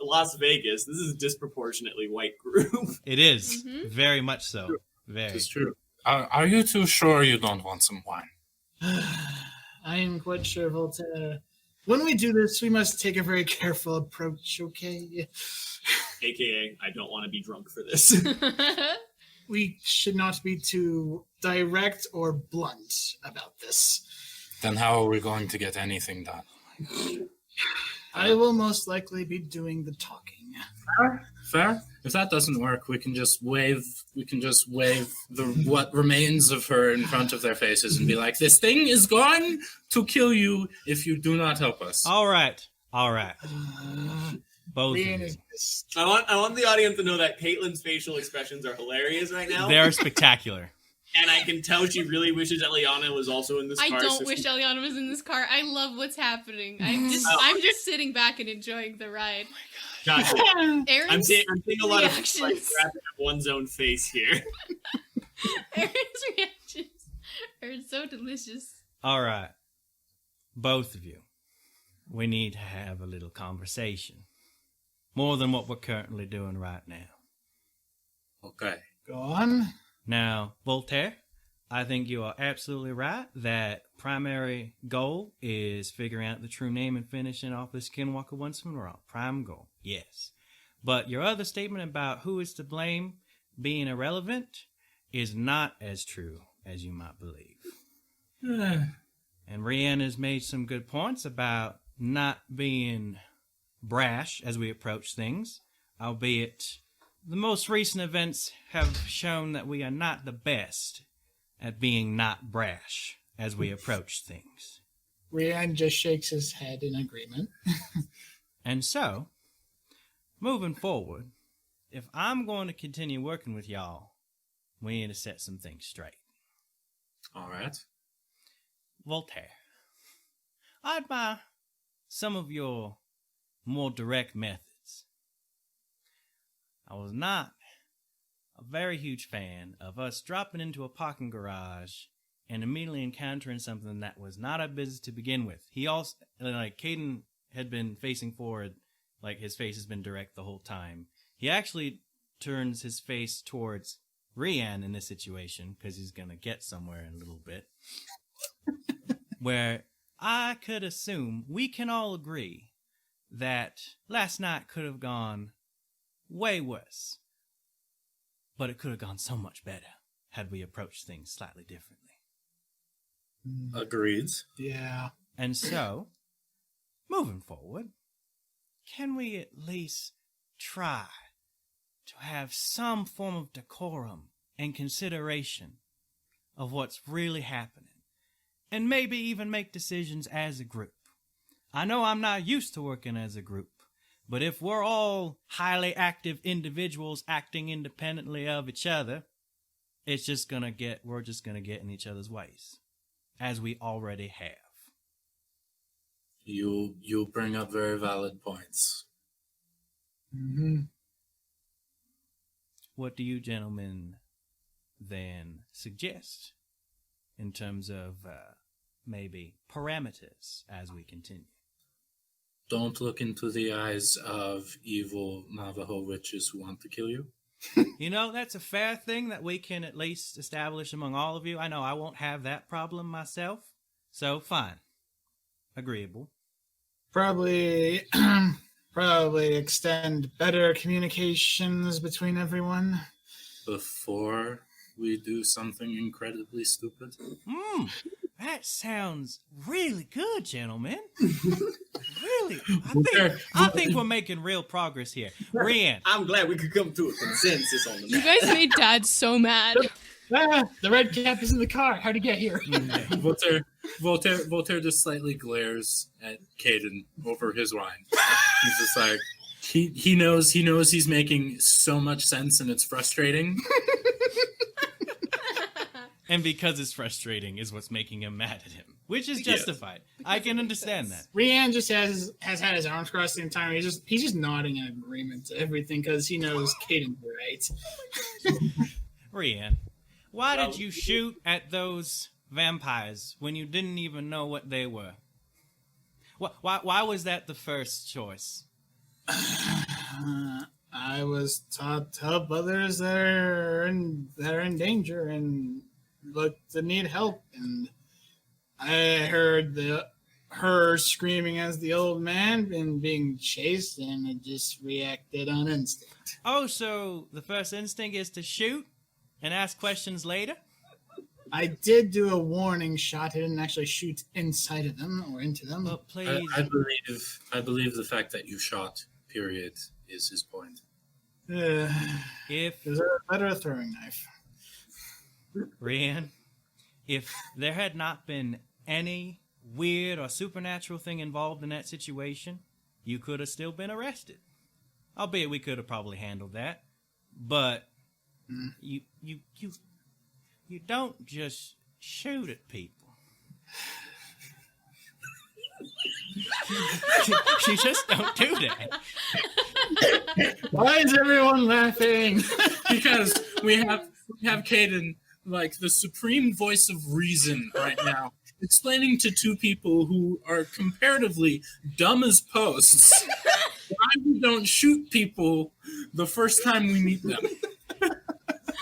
Las Vegas. This is a disproportionately white group. It is. Very much so. Very. It's true. Are you too sure you don't want some wine? I am quite sure, Voltaire. When we do this, we must take a very careful approach, okay? AKA, I don't want to be drunk for this. We should not be too direct or blunt about this. Then how are we going to get anything done? I will most likely be doing the talking. Fair. If that doesn't work, we can just wave the what remains of her in front of their faces and be like, "This thing is going to kill you if you do not help us." All right. Both. Rian is I want the audience to know that Caitlin's facial expressions are hilarious right now. They're spectacular. And I can tell she really wishes Elianna was also in this car. I don't wish Elianna was in this car. I love what's happening. I'm just sitting back and enjoying the ride. Gotcha. Aaron's I'm seeing a lot of reactions. grabbing at one's own face here. Aaron's reactions are so delicious. All right. Both of you. We need to have a little conversation. More than what we're currently doing right now. Okay. Go on. Now, Voltaire, I think you are absolutely right that primary goal is figuring out the true name and finishing off the Skinwalker once and for all. Prime goal, yes. But your other statement about who is to blame being irrelevant is not as true as you might believe. And Rian has made some good points about not being brash as we approach things, albeit the most recent events have shown that we are not the best at being not brash as we approach things. Rian just shakes his head in agreement. And so, moving forward, if I'm going to continue working with y'all, we need to set some things straight. All right. Voltaire, I admire some of your more direct methods. I was not a very huge fan of us dropping into a parking garage and immediately encountering something that was not our business to begin with. He also, like, Cayden had been facing forward, like his face has been direct the whole time. He actually turns his face towards Rian in this situation, because he's going to get somewhere in a little bit, where I could assume we can all agree that last night could have gone way worse, but it could have gone so much better had we approached things slightly differently. Agreed. Yeah. And so, moving forward, can we at least try to have some form of decorum and consideration of what's really happening, and maybe even make decisions as a group? I know I'm not used to working as a group, but if we're all highly active individuals acting independently of each other, we're just gonna get in each other's ways, as we already have. You bring up very valid points. Mm-hmm. What do you gentlemen then suggest in terms of maybe parameters as we continue? Don't look into the eyes of evil Navajo witches who want to kill you. You know, that's a fair thing that we can at least establish among all of you. I know I won't have that problem myself, so fine. Agreeable. Probably extend better communications between everyone. Before we do something incredibly stupid. That sounds really good, gentlemen. Really, I think we're making real progress here. Rian, I'm glad we could come to a consensus on the You matter. guys made Dad so mad. The red cap is in the car. How'd he get here? Voltaire just slightly glares at Cayden over his wine. He's just like, he knows he's making so much sense, and it's frustrating. and because it's frustrating is what's making him mad at him, which is justified. Yes. I can understand that. Rian just has had his arms crossed the entire time. He's just nodding in agreement to everything because he knows Cayden's right. Rian, why did you shoot at those vampires when you didn't even know what they were? Why was that the first choice? I was taught to help others that are in danger and look to need help, and I heard her screaming as the old man and being chased, and I just reacted on instinct. Oh, so the first instinct is to shoot and ask questions later? I did do a warning shot. I didn't actually shoot inside of them or into them. But please, I believe the fact that you shot, period, is his point. If there's a better throwing knife. Rian, if there had not been any weird or supernatural thing involved in that situation, you could have still been arrested. Albeit we could have probably handled that. But you don't just shoot at people. You just don't do that. Why is everyone laughing? Because we have Cayden, like the supreme voice of reason right now, explaining to two people who are comparatively dumb as posts why we don't shoot people the first time we meet them.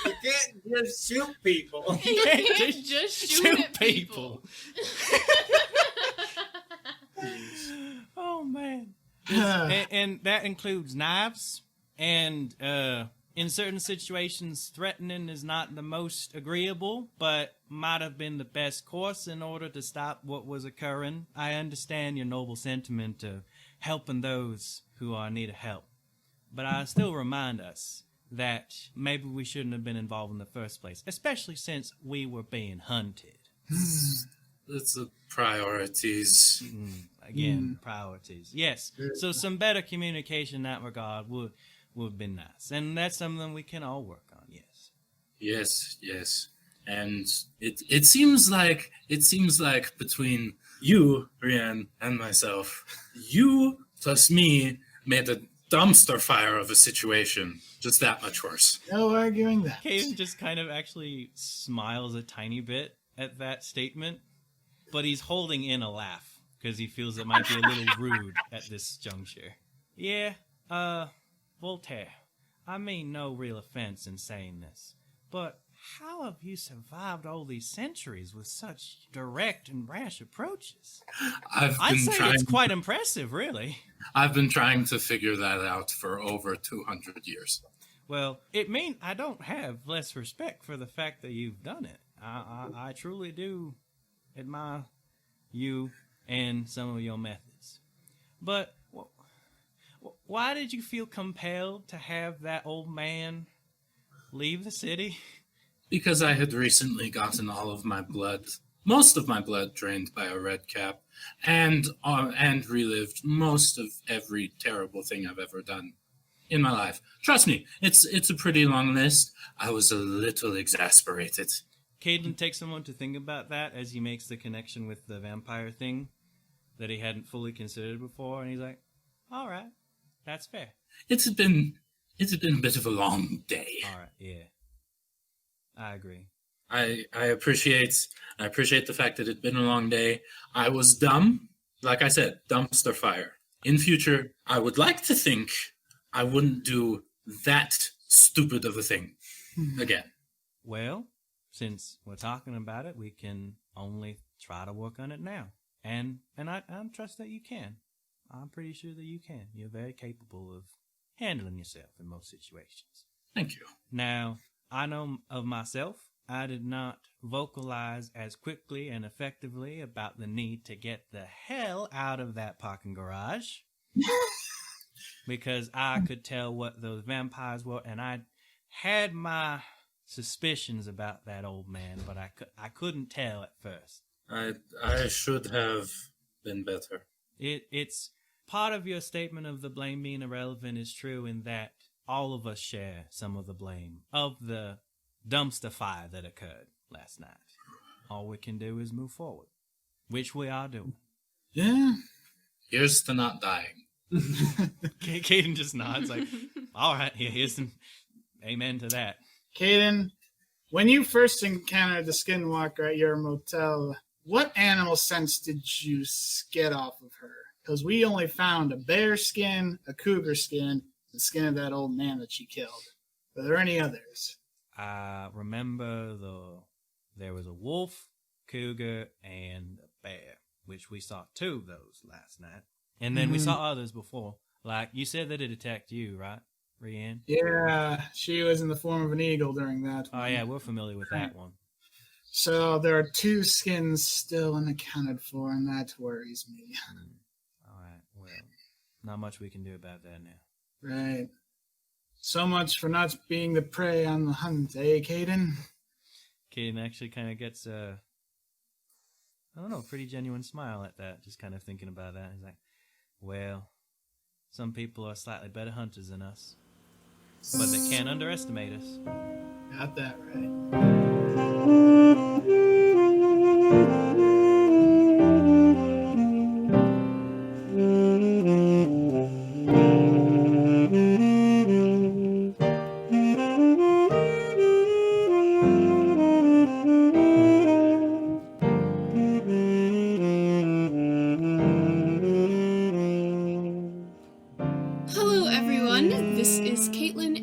You can't just shoot people. You can't just shoot at people. Oh, man. And that includes knives, and in certain situations, threatening is not the most agreeable, but might have been the best course in order to stop what was occurring. I understand your noble sentiment of helping those who are in need of help, but I still remind us that maybe we shouldn't have been involved in the first place, especially since we were being hunted. It's the priorities. Again, priorities. Yes, so some better communication in that regard would have been nice. And that's something we can all work on, yes. Yes. And it seems like between you, Rian, and myself, you plus me made a dumpster fire of a situation. Just that much worse. No arguing that. Cayden just kind of actually smiles a tiny bit at that statement, but he's holding in a laugh because he feels it might be a little rude at this juncture. Yeah, Voltaire, I mean no real offense in saying this, but how have you survived all these centuries with such direct and rash approaches? I'd say it's quite impressive, really. I've been trying to figure that out for over 200 years. Well, I don't have less respect for the fact that you've done it. I truly do admire you and some of your methods. But why did you feel compelled to have that old man leave the city? Because I had recently gotten most of my blood drained by a red cap, and relived most of every terrible thing I've ever done in my life. Trust me, it's a pretty long list. I was a little exasperated. Cayden takes someone to think about that as he makes the connection with the vampire thing that he hadn't fully considered before, and he's like, all right, that's fair. It's been a bit of a long day. All right, yeah. I agree. I appreciate the fact that it'd been a long day. I was dumb. Like I said, dumpster fire. In future, I would like to think I wouldn't do that stupid of a thing again. Well, since we're talking about it, we can only try to work on it now. And I trust that you can. I'm pretty sure that you can. You're very capable of handling yourself in most situations. Thank you. Now, I know of myself, I did not vocalize as quickly and effectively about the need to get the hell out of that parking garage. Because I could tell what those vampires were, and I had my suspicions about that old man, but I couldn't tell at first. I should have been better. It's part of your statement of the blame being irrelevant is true in that all of us share some of the blame of the dumpster fire that occurred last night. All we can do is move forward, which we are doing. Yeah. Here's to not dying. Cayden just nods like, all right, here's some amen to that. Cayden, when you first encountered the skinwalker at your motel, what animal sense did you get off of her? Because we only found a bear skin, a cougar skin, the skin of that old man that she killed. Were there any others? I remember there was a wolf, cougar, and a bear, which we saw 2 of those last night. And then we saw others before. Like, you said that it attacked you, right, Rian? Yeah, she was in the form of an eagle during that one. Oh, yeah, we're familiar with that one. So there are 2 skins still unaccounted for, and that worries me. All right, well, not much we can do about that now. Right. So much for not being the prey on the hunt, eh, Cayden? Cayden actually kind of gets a pretty genuine smile at that, just kind of thinking about that. He's like, well, some people are slightly better hunters than us, but they can't underestimate us. Got that right.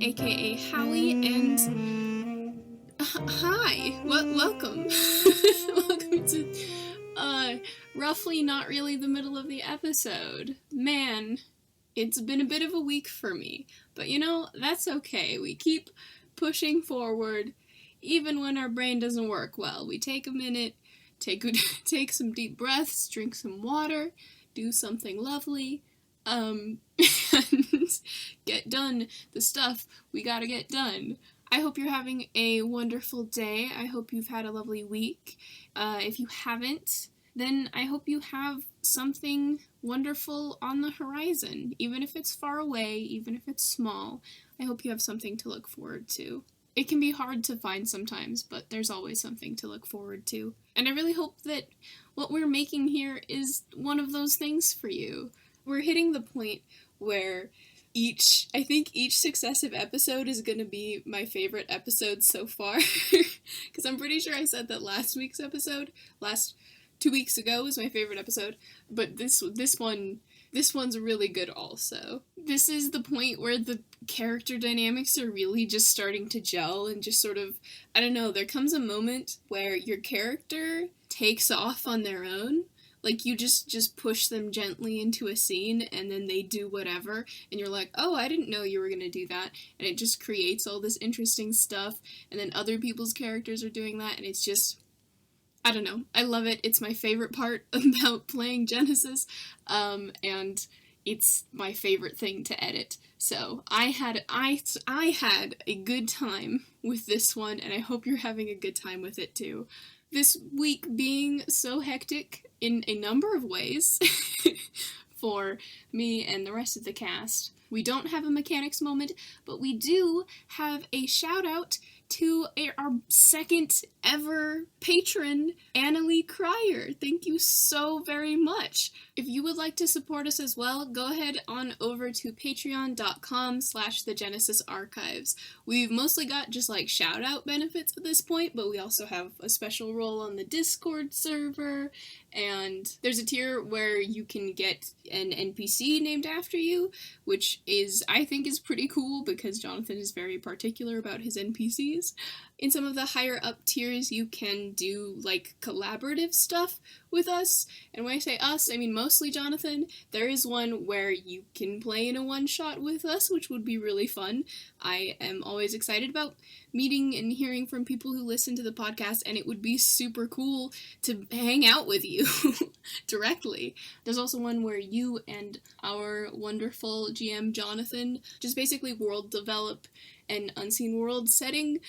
aka Howie, and hi, welcome. Welcome to roughly not really the middle of the episode. Man, it's been a bit of a week for me, but you know, that's okay. We keep pushing forward even when our brain doesn't work well. We take a minute, take some deep breaths, drink some water, do something lovely, and get done the stuff we gotta get done. I hope you're having a wonderful day. I hope you've had a lovely week. If you haven't, then I hope you have something wonderful on the horizon. Even if it's far away, even if it's small, I hope you have something to look forward to. It can be hard to find sometimes, but there's always something to look forward to. And I really hope that what we're making here is one of those things for you. We're hitting the point where I think each successive episode is going to be my favorite episode so far. Because I'm pretty sure I said that last 2 weeks ago was my favorite episode. But this one's really good also. This is the point where the character dynamics are really just starting to gel and just sort of, I don't know, there comes a moment where your character takes off on their own. Like, you just push them gently into a scene, and then they do whatever, and you're like, oh, I didn't know you were gonna do that, and it just creates all this interesting stuff, and then other people's characters are doing that, and it's just, I don't know, I love it. It's my favorite part about playing Genesys, and it's my favorite thing to edit. So I had a good time with this one, and I hope you're having a good time with it too. This week being so hectic in a number of ways for me and the rest of the cast. We don't have a mechanics moment, but we do have a shout out to our second ever patron, Nathaniel Kruyer. Thank you so very much. If you would like to support us as well, go ahead on over to patreon.com/thegenesysarchives. We've mostly got just like shout out benefits at this point, but we also have a special role on the Discord server, and there's a tier where you can get an NPC named after you, which I think is pretty cool because Jonathan is very particular about his NPCs. In some of the higher up tiers, you can do like collaborative stuff with us. And when I say us, I mean mostly Jonathan. There is one where you can play in a one-shot with us, which would be really fun. I am always excited about meeting and hearing from people who listen to the podcast, and it would be super cool to hang out with you directly. There's also one where you and our wonderful GM Jonathan just basically world develop an unseen world setting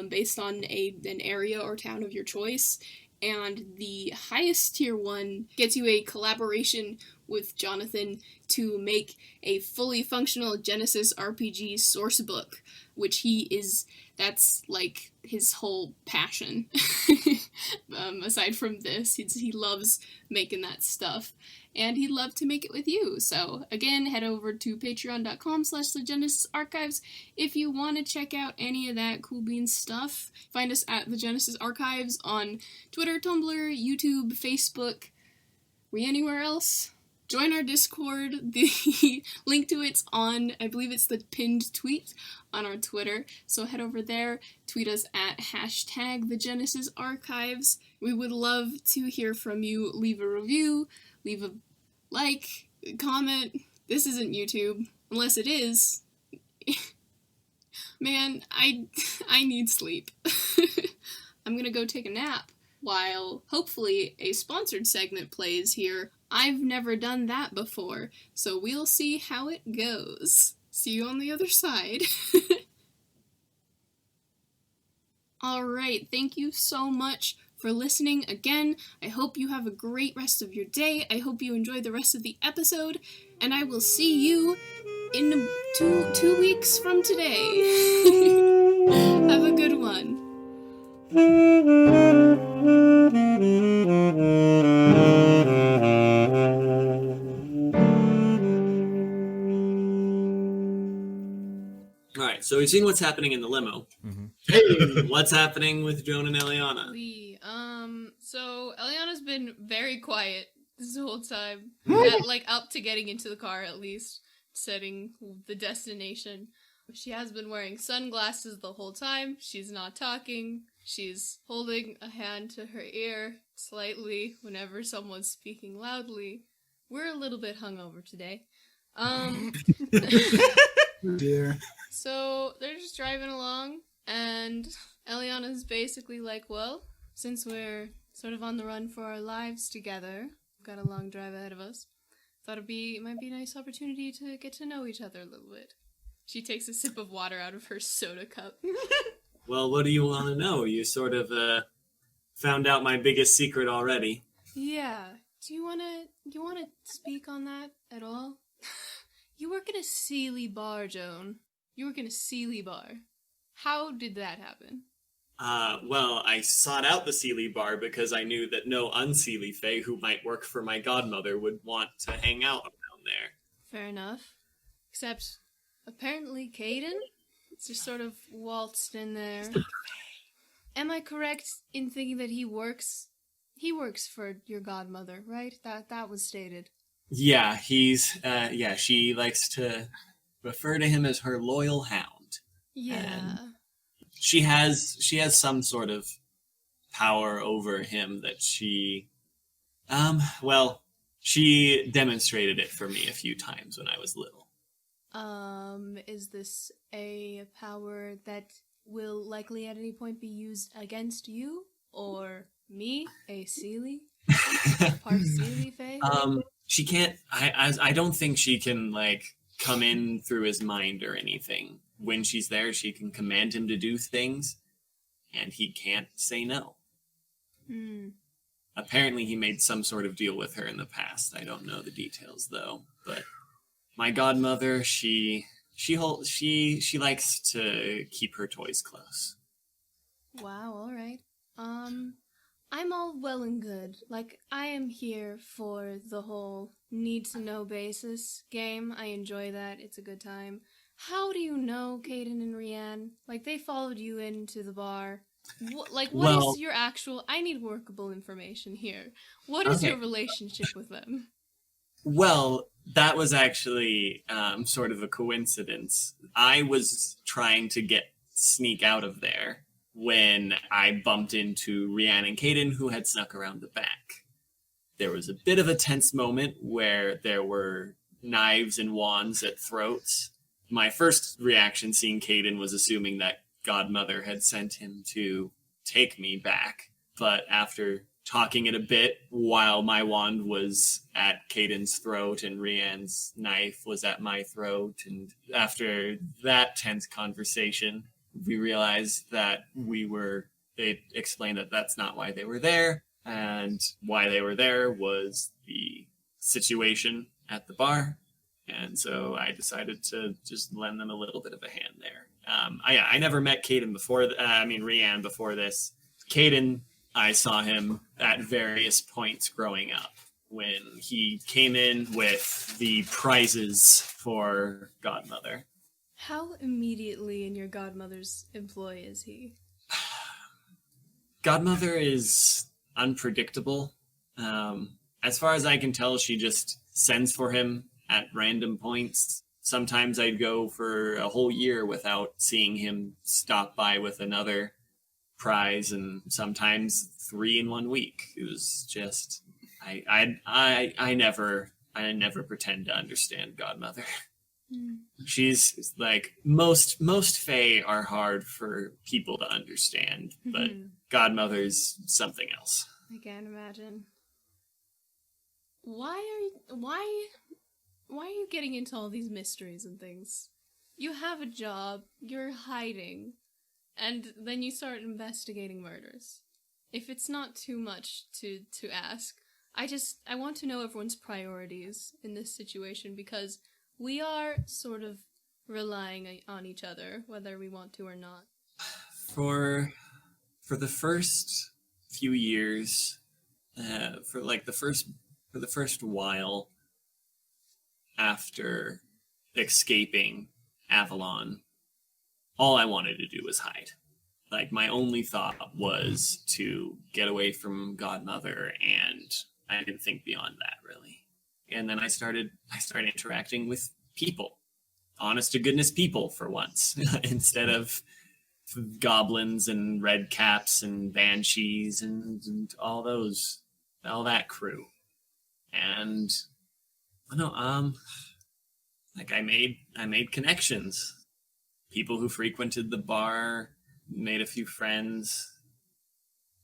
based on an area or town of your choice. And the highest tier one gets you a collaboration with Jonathan to make a fully functional Genesys RPG sourcebook, which that's like his whole passion. Aside from this, he loves making that stuff, and he'd love to make it with you. So again, head over to patreon.com/thegenesysarchives if you want to check out any of that cool beans stuff. Find us at the Genesys Archives on Twitter, Tumblr, YouTube, Facebook. We anywhere else? Join our Discord. The link to it's on, I believe it's the pinned tweet on our Twitter. So head over there, tweet us at #TheGenesysArchives. We would love to hear from you. Leave a review, leave a like, comment. This isn't YouTube, unless it is. Man, I need sleep. I'm gonna go take a nap while hopefully a sponsored segment plays here. I've never done that before, so we'll see how it goes. See you on the other side. Alright, thank you so much for listening again. I hope you have a great rest of your day. I hope you enjoy the rest of the episode, and I will see you in two weeks from today. Have a good one. Alright, so we've seen what's happening in the limo. Mm-hmm. Hey, what's happening with Joan and Elianna? So Eliana's been very quiet this whole time. Up to getting into the car at least, setting the destination. She has been wearing sunglasses the whole time. She's not talking. She's holding a hand to her ear slightly whenever someone's speaking loudly. We're a little bit hungover today. Dear. So they're just driving along, and Eliana's basically like, well, since we're sort of on the run for our lives together, we've got a long drive ahead of us, thought it might be a nice opportunity to get to know each other a little bit. She takes a sip of water out of her soda cup. Well, what do you want to know? You sort of found out my biggest secret already. Yeah. Do you wanna speak on that at all? You work at a Sealy bar, Joan. You work in a Sealy bar. How did that happen? Well, I sought out the Sealy bar because I knew that no unsealy fae who might work for my godmother would want to hang out around there. Fair enough. Except apparently Cayden just sort of waltzed in there. Am I correct in thinking that he works for your godmother, right? That was stated. Yeah, she likes to refer to him as her loyal hound. Yeah. And she has some sort of power over him that she demonstrated it for me a few times when I was little. Is this a power that will likely at any point be used against you or me, a Seelie? Part Seelie Fae? She can't. I don't think she can come in through his mind or anything. When she's there, she can command him to do things, and he can't say no. Apparently, he made some sort of deal with her in the past. I don't know the details though. But my godmother, she likes to keep her toys close. Wow. All right. I'm all well and good. I am here for the whole need-to-know basis game. I enjoy that. It's a good time. How do you know Cayden and Rian? They followed you into the bar. What is your actual... I need workable information here. What is your relationship with them? Well, that was actually sort of a coincidence. I was trying to sneak out of there when I bumped into Rian and Cayden, who had snuck around the back. There was a bit of a tense moment where there were knives and wands at throats. My first reaction seeing Cayden was assuming that Godmother had sent him to take me back. But after talking it a bit, while my wand was at Cayden's throat and Rian's knife was at my throat, and after that tense conversation, we realized that they explained that that's not why they were there, and why they were there was the situation at the bar. And so I decided to just lend them a little bit of a hand there. I never met Cayden Rian before this. Cayden, I saw him at various points growing up when he came in with the prizes for Godmother. How immediately in your godmother's employ is he? Godmother is unpredictable. As far as I can tell, she just sends for him at random points. Sometimes I'd go for a whole year without seeing him stop by with another prize, and sometimes 3 in 1 week. It was just I never pretend to understand Godmother. She's most Fae are hard for people to understand, but Godmother's something else. I can't imagine. Why are you getting into all these mysteries and things? You have a job, you're hiding, and then you start investigating murders. If it's not too much to ask, I want to know everyone's priorities in this situation, because we are sort of relying on each other, whether we want to or not. For the first few years, for the first while after escaping Avalon, all I wanted to do was hide. My only thought was to get away from Godmother, and I didn't think beyond that, really. And then I started interacting with people. Honest to goodness people, for once. Instead of goblins and red caps and banshees and all that crew. And I made connections. People who frequented the bar, made a few friends.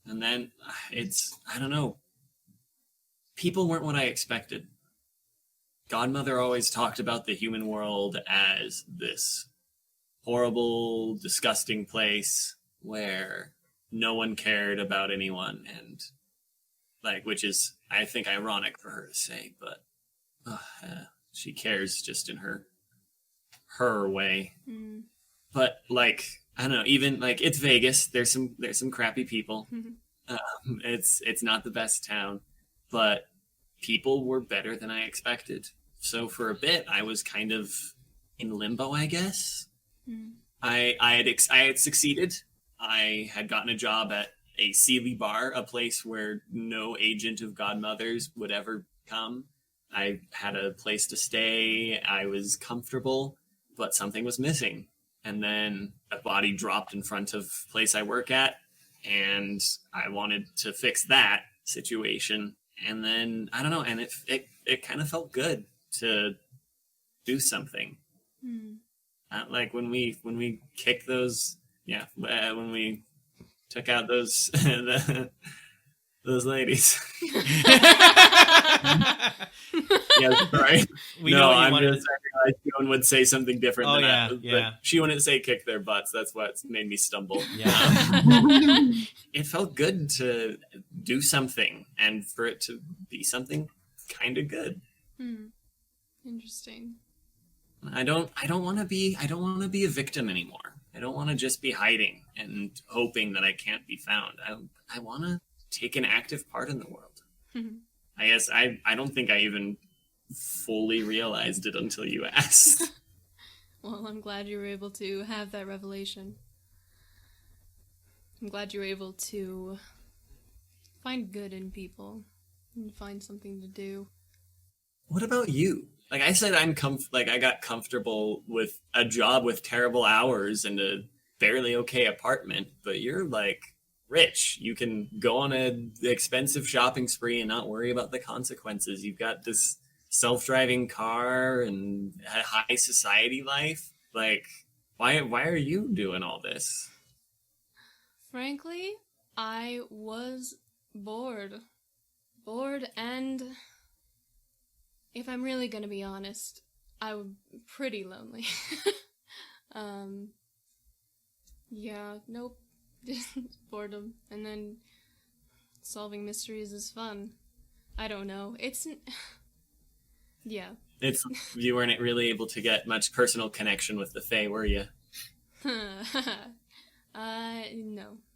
And then I don't know. People weren't what I expected. Godmother always talked about the human world as this horrible, disgusting place where no one cared about anyone, and which is, I think, ironic for her to say, but she cares just in her way. But I don't know, even it's Vegas. There's some crappy people. It's not the best town, but people were better than I expected. So for a bit, I was kind of in limbo, I guess. Hmm. I had succeeded. I had gotten a job at a Sealy bar, a place where no agent of Godmother's would ever come. I had a place to stay. I was comfortable, but something was missing. And then a body dropped in front of the place I work at, and I wanted to fix that situation. And then, I don't know, and it kind of felt good to do something. Like when we kicked those, when we took out those those ladies. Yeah, sorry. We know what you wanted. Just, I realized Joan would say something different. Oh, than yeah. But she wouldn't say kick their butts. That's what made me stumble. Yeah. It felt good to do something, and for it to be something kind of good. Interesting. I don't want to be a victim anymore. I don't want to just be hiding and hoping that I can't be found. I want to take an active part in the world. I guess I don't think I even fully realized it until you asked. Well, I'm glad you were able to have that revelation. I'm glad you were able to find good in people and find something to do. What about you? Like I said, I got comfortable with a job with terrible hours and a fairly okay apartment, but you're like rich. You can go on an expensive shopping spree and not worry about the consequences. You've got this self-driving car and a high society life. Like, why are you doing all this? Frankly, I was bored. Bored, and if I'm really gonna be honest, I was pretty lonely. Yeah, nope. Boredom. And then solving mysteries is fun. I don't know. Yeah. You weren't really able to get much personal connection with the Fae, were you? No.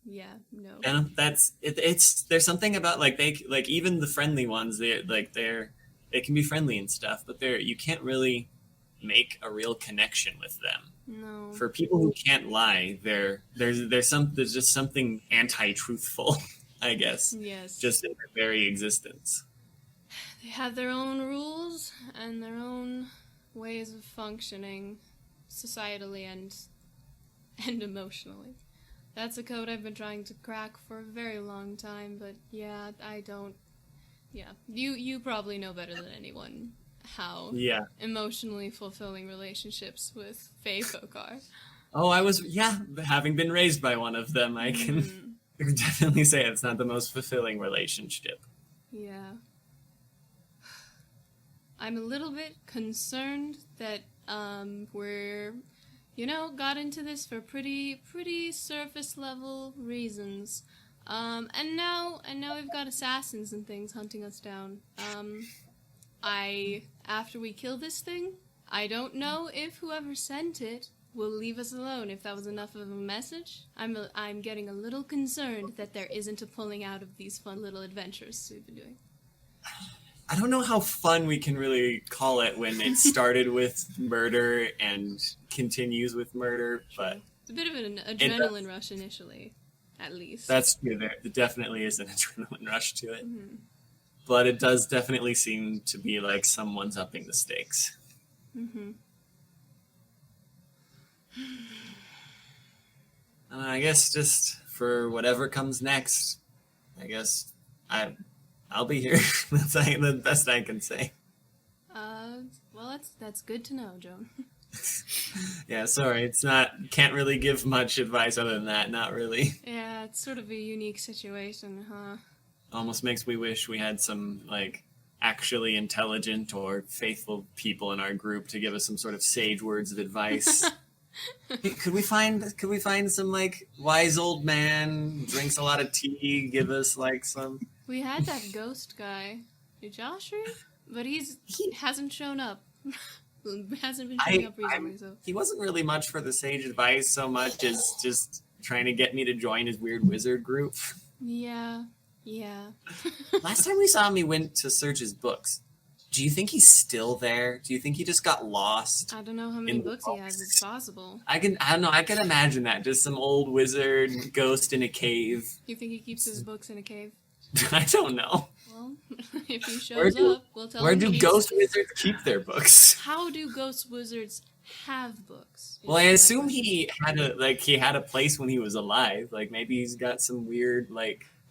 Yeah, no. And there's something about even the friendly ones, they can be friendly and stuff, but you can't really make a real connection with them. No. For people who can't lie, there's just something anti-truthful, I guess. Yes. Just in their very existence. They have their own rules and their own ways of functioning societally and emotionally. That's a code I've been trying to crack for a very long time, but yeah, I don't. Yeah, you probably know better than anyone how emotionally fulfilling relationships with Fae folk are. Oh, having been raised by one of them, I can definitely say it's not the most fulfilling relationship. Yeah. I'm a little bit concerned that we're, got into this for pretty surface level reasons. And now we've got assassins and things hunting us down. After we kill this thing, I don't know if whoever sent it will leave us alone, if that was enough of a message. I'm getting a little concerned that there isn't a pulling out of these fun little adventures we've been doing. I don't know how fun we can really call it when it started with murder and continues with murder, but it's a bit of an adrenaline rush initially, at least. That's true. There definitely is an adrenaline rush to it. Mm-hmm. But it does definitely seem to be like someone's upping the stakes. Mm-hmm. I guess just for whatever comes next, I guess I'll be here. That's the best I can say. Well, that's good to know, Joan. Yeah, sorry, can't really give much advice other than that, not really. Yeah, it's sort of a unique situation, huh? Almost makes me wish we had some, actually intelligent or faithful people in our group to give us some sort of sage words of advice. Hey, could we find some, wise old man, drinks a lot of tea, give us, some... We had that ghost guy, Joshua, but he hasn't shown up. Hasn't been showing up recently, so... He wasn't really much for the sage advice so much as just trying to get me to join his weird wizard group. Yeah. Last time we saw him, he went to search his books. Do you think he's still there? Do you think he just got lost? I don't know how many books he has. It's possible. I don't know. I can imagine that. Just some old wizard ghost in a cave. You think he keeps his books in a cave? I don't know. Well, if he shows up, we'll tell him. Where do ghost wizards keep their books? How do ghost wizards have books? Well, I assume he had a place when he was alive. Like maybe he's got some weird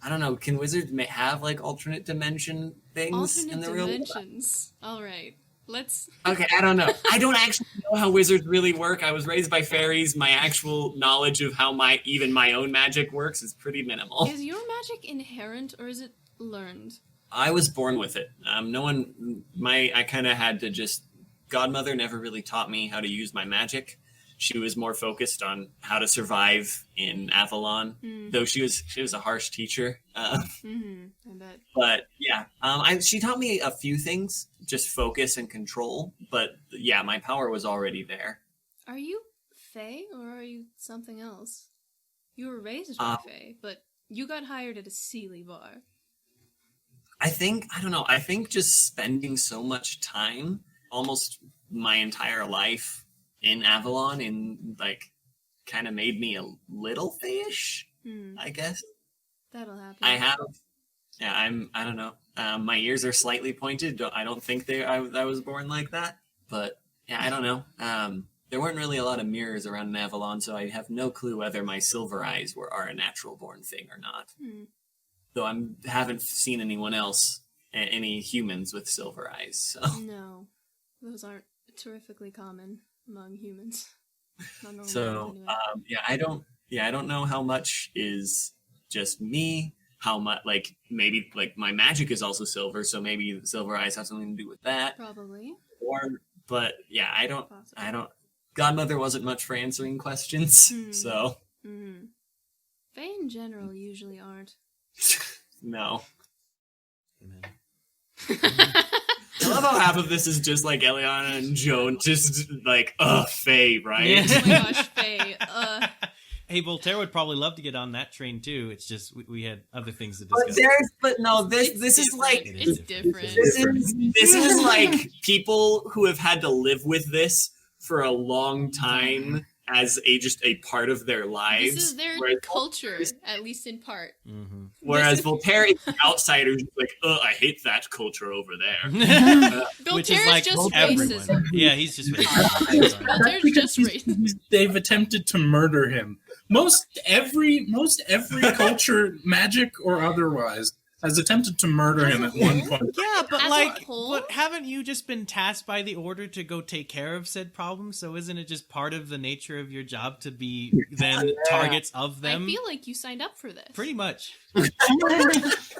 I don't know. Can wizards have alternate dimension things in the real world? Alternate dimensions. All right. Let's. Okay, I don't know. I don't actually know how wizards really work. I was raised by fairies. My actual knowledge of how my own magic works is pretty minimal. Is your magic inherent or is it learned? I was born with it. I kind of had to just. Godmother never really taught me how to use my magic. She was more focused on how to survive in Avalon, though she was a harsh teacher. I bet. But yeah, she taught me a few things, just focus and control. But yeah, my power was already there. Are you Fae or are you something else? You were raised by Fae, but you got hired at a Sealy bar. I don't know. I think just spending so much time, almost my entire life in Avalon, kind of made me a little Fae-ish, I guess. That'll happen. I don't know. My ears are slightly pointed. I don't think I was born like that, but yeah, I don't know. There weren't really a lot of mirrors around in Avalon, so I have no clue whether my silver eyes are a natural born thing or not. Though I haven't seen anyone else, any humans with silver eyes. So. No, those aren't terrifically common among humans. So I don't know how much is just me. How much maybe my magic is also silver, so maybe the silver eyes have something to do with that. Probably. But yeah, I don't. Godmother wasn't much for answering questions, so. Fae in general usually aren't. No. I love how half of this is just Elianna and Joan, just Fae, right? Yeah. Oh my gosh, Fae. Hey, Voltaire would probably love to get on that train too. It's just we had other things to discuss. This is different. This is people who have had to live with this for a long time as just a part of their lives. This is their culture, at least in part. Mm-hmm. Whereas Voltaire is an outsider who's I hate that culture over there. Which is just everyone. Racism. Yeah, he's just racist. Voltaire's just racist. They've attempted to murder him. Most every culture, magic or otherwise, has attempted to murder him at one point. Yeah, but but haven't you just been tasked by the order to go take care of said problems? So isn't it just part of the nature of your job to be then targets of them? I feel like you signed up for this. Pretty much.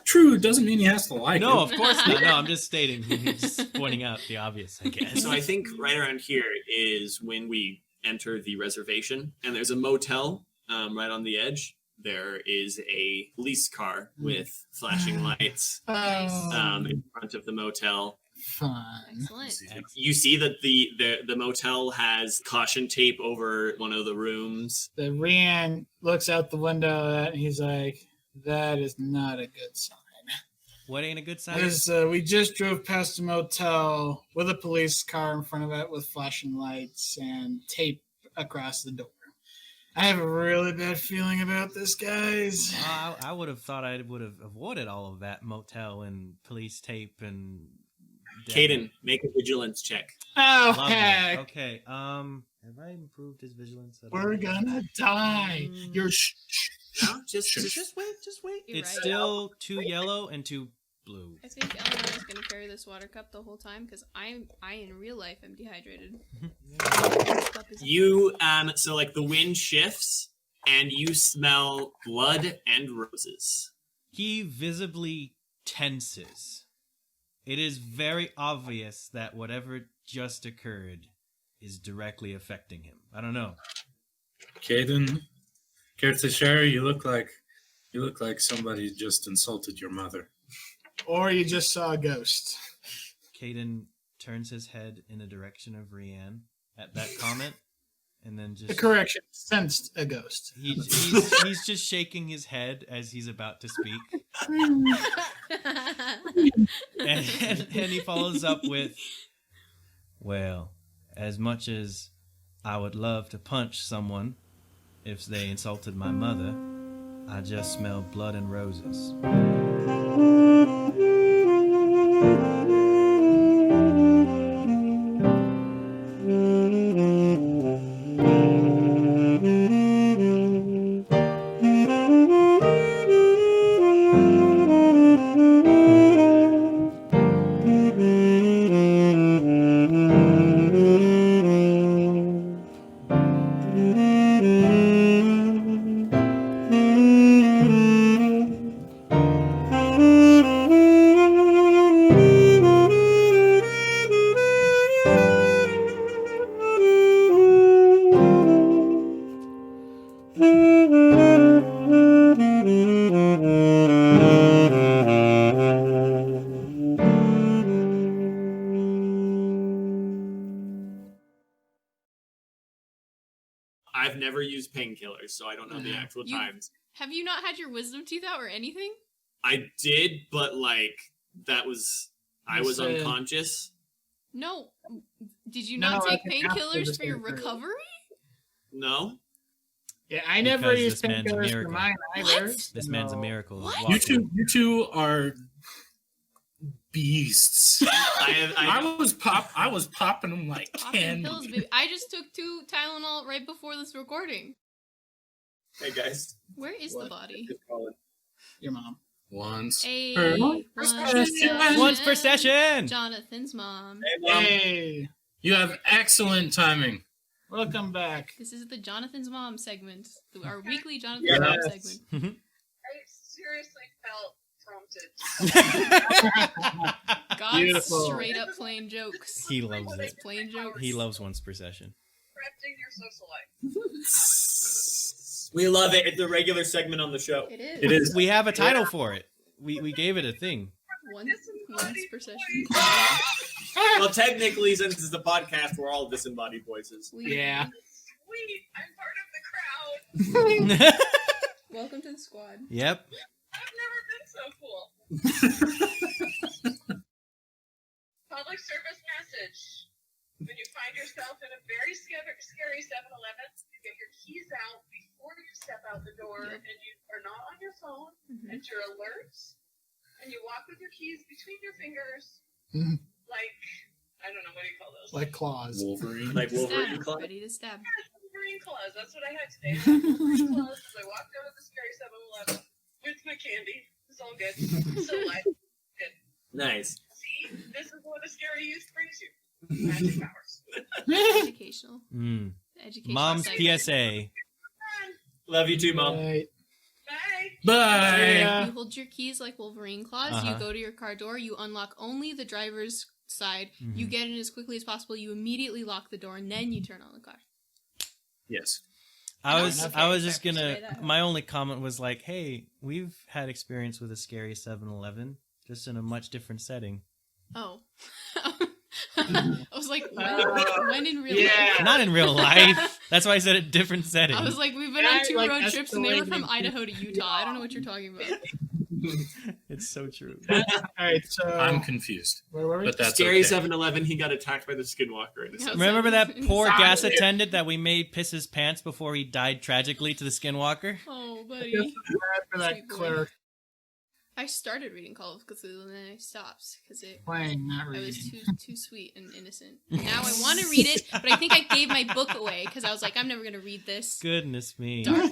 True, doesn't mean he has to like it. No, of course not. No, I'm just stating, just pointing out the obvious, I guess. So I think right around here is when we enter the reservation, and there's a motel right on the edge. There is a police car with flashing lights in front of the motel. Fun. Excellent. You see that the motel has caution tape over one of the rooms. The Rian looks out the window and he's like, that is not a good sign. What ain't a good sign? Because we just drove past a motel with a police car in front of it with flashing lights and tape across the door. I have a really bad feeling about this, guys. I would have thought I would have avoided all of that motel and police tape and... Cayden, make a vigilance check. Oh, heck. Okay, have I improved his vigilance at all? We're gonna die. You're No, just wait. You're It's right. still 2 yellow and 2 blue. I think Elianna is going to carry this water cup the whole time because I in real life am dehydrated. You so the wind shifts and you smell blood and roses. He visibly tenses. It is very obvious that whatever just occurred is directly affecting him. I don't know. Cayden, care to share? You look like somebody just insulted your mother. Or you just saw a ghost. Cayden turns his head in the direction of Rian at that comment and then The just correction, sensed a ghost. he's just shaking his head as he's about to speak, and he follows up with, "Well, as much as I would love to punch someone if they insulted my mother, I just smell blood and roses." I've never used painkillers, so I don't know the actual times. Have you not had your wisdom teeth out or anything? I did, but like I was unconscious. No. Did you not take painkillers for your recovery? No. Yeah, I never Because used this man's a painkillers for miracle. mine either. This man's a miracle. What? You two are beasts. I was popping them like Popping candy. pills, baby. I just took 2 Tylenol right before this recording. Hey guys. Where is the body? Your mom. Once. Hey, per Once per session. Jonathan's mom. Hey, you have excellent timing. Welcome back. This is the Jonathan's mom segment. Our weekly Jonathan's mom segment. I seriously felt prompted. God's Beautiful. straight up playing jokes. He loves it. He's playing jokes. He loves once per session. Correcting your social life. We love it. It's a regular segment on the show. It is. It is. We have a title for it. We gave it a thing. Once per session. Well, technically, since it's the podcast, we're all disembodied voices. Yeah. Sweet, I'm part of the crowd. Welcome to the squad. Yep. I've never been so cool. Public service message. When you find yourself in a very scary 7-Eleven, you get your keys out before you step out the door, and you are not on your phone, and you're alert, and you walk with your keys between your fingers, like, I don't know, what do you call those? Like claws. Wolverine. Like Wolverine Stab. claw. Ready to stab. Wolverine claws. That's what I had today. Wolverine claws as I walked out of the scary 7-Eleven with my candy. It's all good. So light. Good. Nice. See, this is what a scary youth brings you. Magic powers. Educational. Educational. Mom's segment. PSA. Love you too, Mom. Right. Bye. Bye. You hold your keys like Wolverine claws. Uh-huh. You go to your car door. You unlock only the driver's side. You get in as quickly as possible. You immediately lock the door, and then you turn on the car. Yes. I was just Straight gonna. up. My only comment was like, "Hey, we've had experience with a scary 7-Eleven, just in a much different setting. Oh. I was like, when in real life? Not in real life. That's why I said a different setting. I was like, we've been on 2 like road trips, and they were from escalating. Idaho to Utah. I don't know what you're talking about. It's so true. All right, so I'm confused. where were we? But that's Scary okay. 7-Eleven, he got attacked by the skinwalker in a Yeah. Remember that poor Inside. gas attendant that we made piss his pants before he died tragically to the skinwalker? Oh, Bad buddy. for that Sweet boy. clerk I started reading Call of Cthulhu, and then I stopped because playing, not I reading. was too sweet and innocent. Now I want to read it, but I think I gave my book away because I was like, I'm never going to read this. Goodness me. Dark.